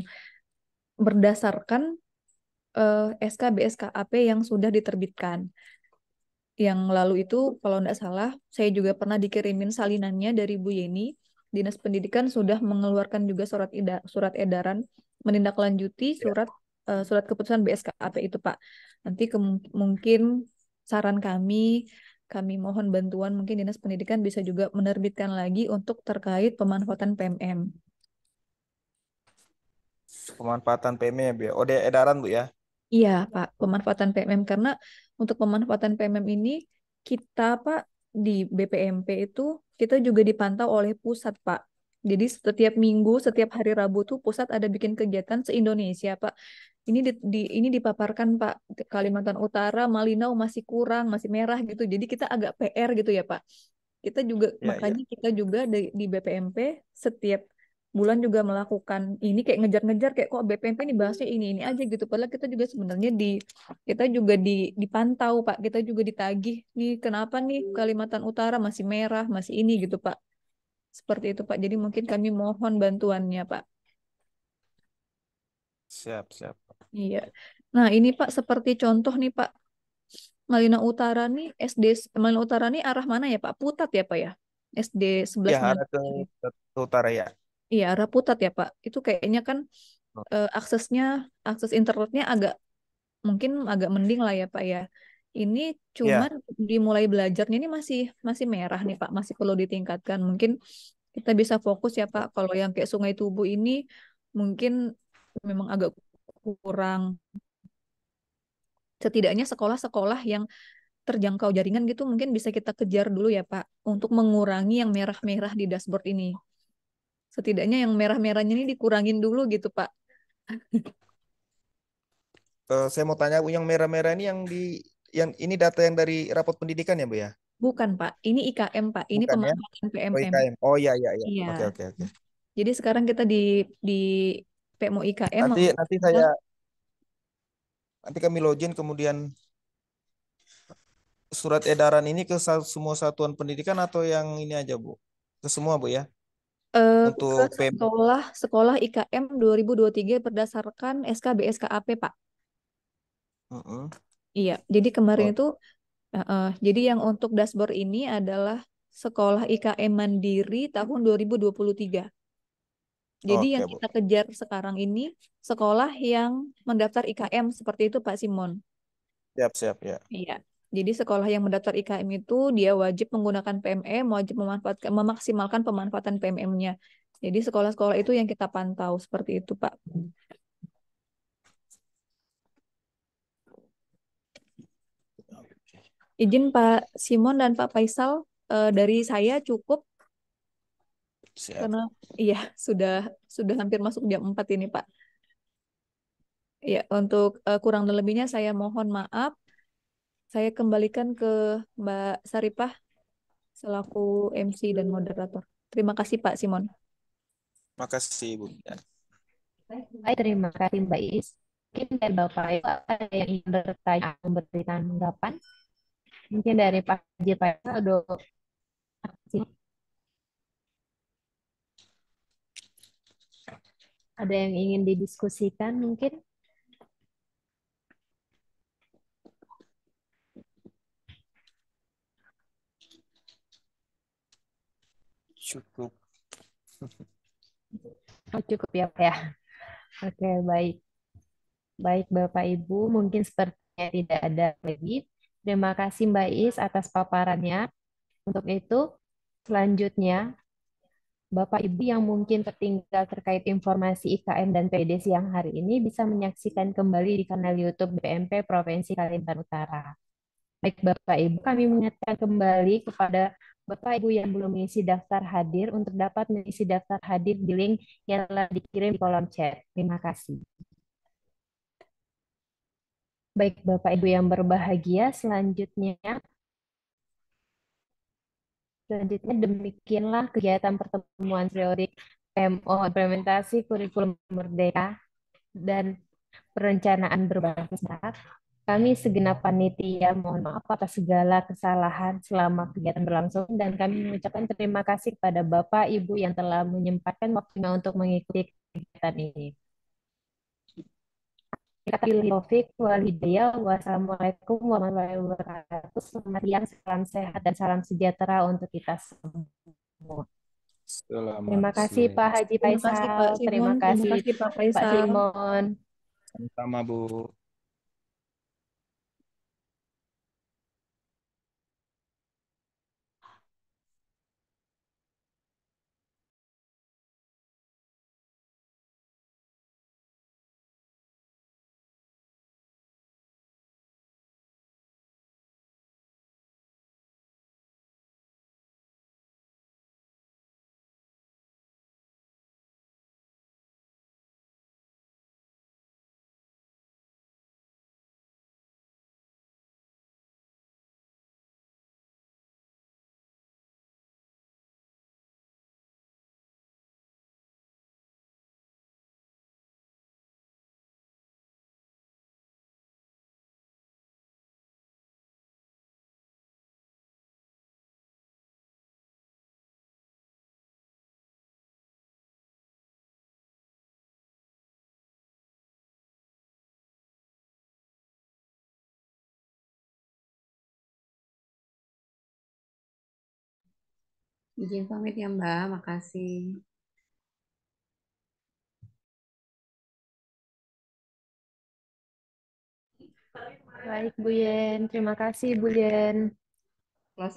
berdasarkan SK BSKAP yang sudah diterbitkan. Yang lalu itu kalau tidak salah, saya juga pernah dikirimin salinannya dari Bu Yeni. Dinas Pendidikan sudah mengeluarkan juga surat edaran menindaklanjuti Ya. surat keputusan BSKAP itu, Pak. Nanti mungkin saran kami mohon bantuan mungkin Dinas Pendidikan bisa juga menerbitkan lagi untuk terkait pemanfaatan PMM. Pemanfaatan PM-nya, Bu, ya. Oh, dia edaran, Bu, ya. Iya, Pak, pemanfaatan PMM karena untuk pemanfaatan PMM ini kita, Pak, di BPMP itu kita juga dipantau oleh pusat, Pak. Jadi setiap minggu, setiap hari Rabu tuh pusat ada bikin kegiatan se-Indonesia, Pak. Ini dipaparkan, Pak, Kalimantan Utara, Malinau masih kurang, masih merah gitu. Jadi kita agak PR gitu ya, Pak. Kita juga Ya, ya. makanya kita juga di BPMP setiap bulan juga melakukan ini kayak ngejar-ngejar kayak kok BPMP ini bahasnya ini aja gitu. Padahal kita juga sebenarnya kita juga dipantau Pak. Kita juga ditagih nih kenapa nih Kalimantan Utara masih merah, masih ini gitu Pak. Seperti itu Pak. Jadi mungkin kami mohon bantuannya Pak. Siap, siap. Iya. Nah, ini Pak seperti contoh nih Pak. Malina Utara nih Malina Utara nih arah mana ya Pak? Putat ya Pak ya? SD Ya, 11 arah ke utara, ya. Iya, arah Putat ya, Pak. Itu kayaknya kan akses internetnya mungkin agak mending lah ya, Pak ya. Ini Ya. cuman dimulai belajarnya ini masih masih merah nih, Pak. Masih perlu ditingkatkan. Mungkin kita bisa fokus ya, Pak. Kalau yang kayak Sungai Tubu ini mungkin memang agak kurang. Setidaknya sekolah-sekolah yang terjangkau jaringan gitu mungkin bisa kita kejar dulu ya, Pak. Untuk mengurangi yang merah-merah di dashboard ini. Setidaknya yang merah-merahnya ini dikurangin dulu gitu, Pak. Saya mau tanya, Bu, yang merah-merah ini yang di yang ini data yang dari rapot pendidikan ya, Bu ya? Bukan, Pak. Ini IKM, Pak. Ini Bukan ya? pemanfaatan Oh, PMM. IKM. Oh iya iya iya. Iya. Oke oke oke. Jadi sekarang kita di PMO IKM Nanti nanti kita nanti kami login kemudian surat edaran ini ke semua satuan pendidikan atau yang ini aja, Bu? Ke semua, Bu ya? ke Untuk PM. sekolah IKM 2023 berdasarkan SK BSKAP, Pak. Mm-mm. Iya. Jadi kemarin Oh, itu jadi yang untuk dashboard ini adalah sekolah IKM Mandiri tahun 2023. Jadi yang oke, Bu. kita kejar sekarang ini sekolah yang mendaftar IKM seperti itu, Pak Simon. Siap siap ya. Iya. Jadi sekolah yang mendaftar IKM itu dia wajib menggunakan PMM, wajib memaksimalkan pemanfaatan PMM-nya. Jadi sekolah-sekolah itu yang kita pantau seperti itu, Pak. Izin Pak Simon dan Pak Faisal, dari saya cukup Siap. karena iya sudah hampir masuk jam 4 ini, Pak. Ya, untuk kurang dan lebihnya saya mohon maaf. Saya kembalikan ke Mbak Saripah selaku MC dan moderator. Terima kasih Pak Simon. Makasih, Bu. Ya. Baik, terima kasih Mbak Is. Mungkin dari Bapak Ibu ada yang ingin bertanya, memberi tanggapan. Mungkin dari Pak Haji Faisal ada yang ingin didiskusikan mungkin. Cukup. Oh, cukup ya Pak ya. Oke, baik. Baik Bapak Ibu, mungkin sepertinya tidak ada lagi. Terima kasih Mbak Is atas paparannya. Untuk itu, selanjutnya Bapak Ibu yang mungkin tertinggal terkait informasi IKM dan PD siang hari ini bisa menyaksikan kembali di kanal YouTube BMP Provinsi Kalimantan Utara. Baik Bapak Ibu, kami mengingatkan kembali kepada Bapak Ibu yang belum mengisi daftar hadir untuk dapat mengisi daftar hadir di link yang telah dikirim di kolom chat. Terima kasih. Baik Bapak Ibu yang berbahagia, selanjutnya demikianlah kegiatan pertemuan periodik PMO implementasi kurikulum Merdeka dan perencanaan berbasis anak. Kami segenap panitia mohon maaf atas segala kesalahan selama kegiatan berlangsung dan kami mengucapkan terima kasih kepada Bapak Ibu yang telah menyempatkan waktunya untuk mengikuti kegiatan ini. Taufik wal hidayah. Wassalamualaikum warahmatullahi wabarakatuh. Selamat siang, salam sehat dan salam sejahtera untuk kita semua. Selamat Terima kasih siang. Pak Haji Terima kasih Pak Faisal. Simon, Terima terima kasih kasih Pak Pak Faisal. Simon. Sama-sama, Bu. Izin pamit ya Mbak, makasih. Baik Bu Yen, terima kasih Bu Yen. Closing.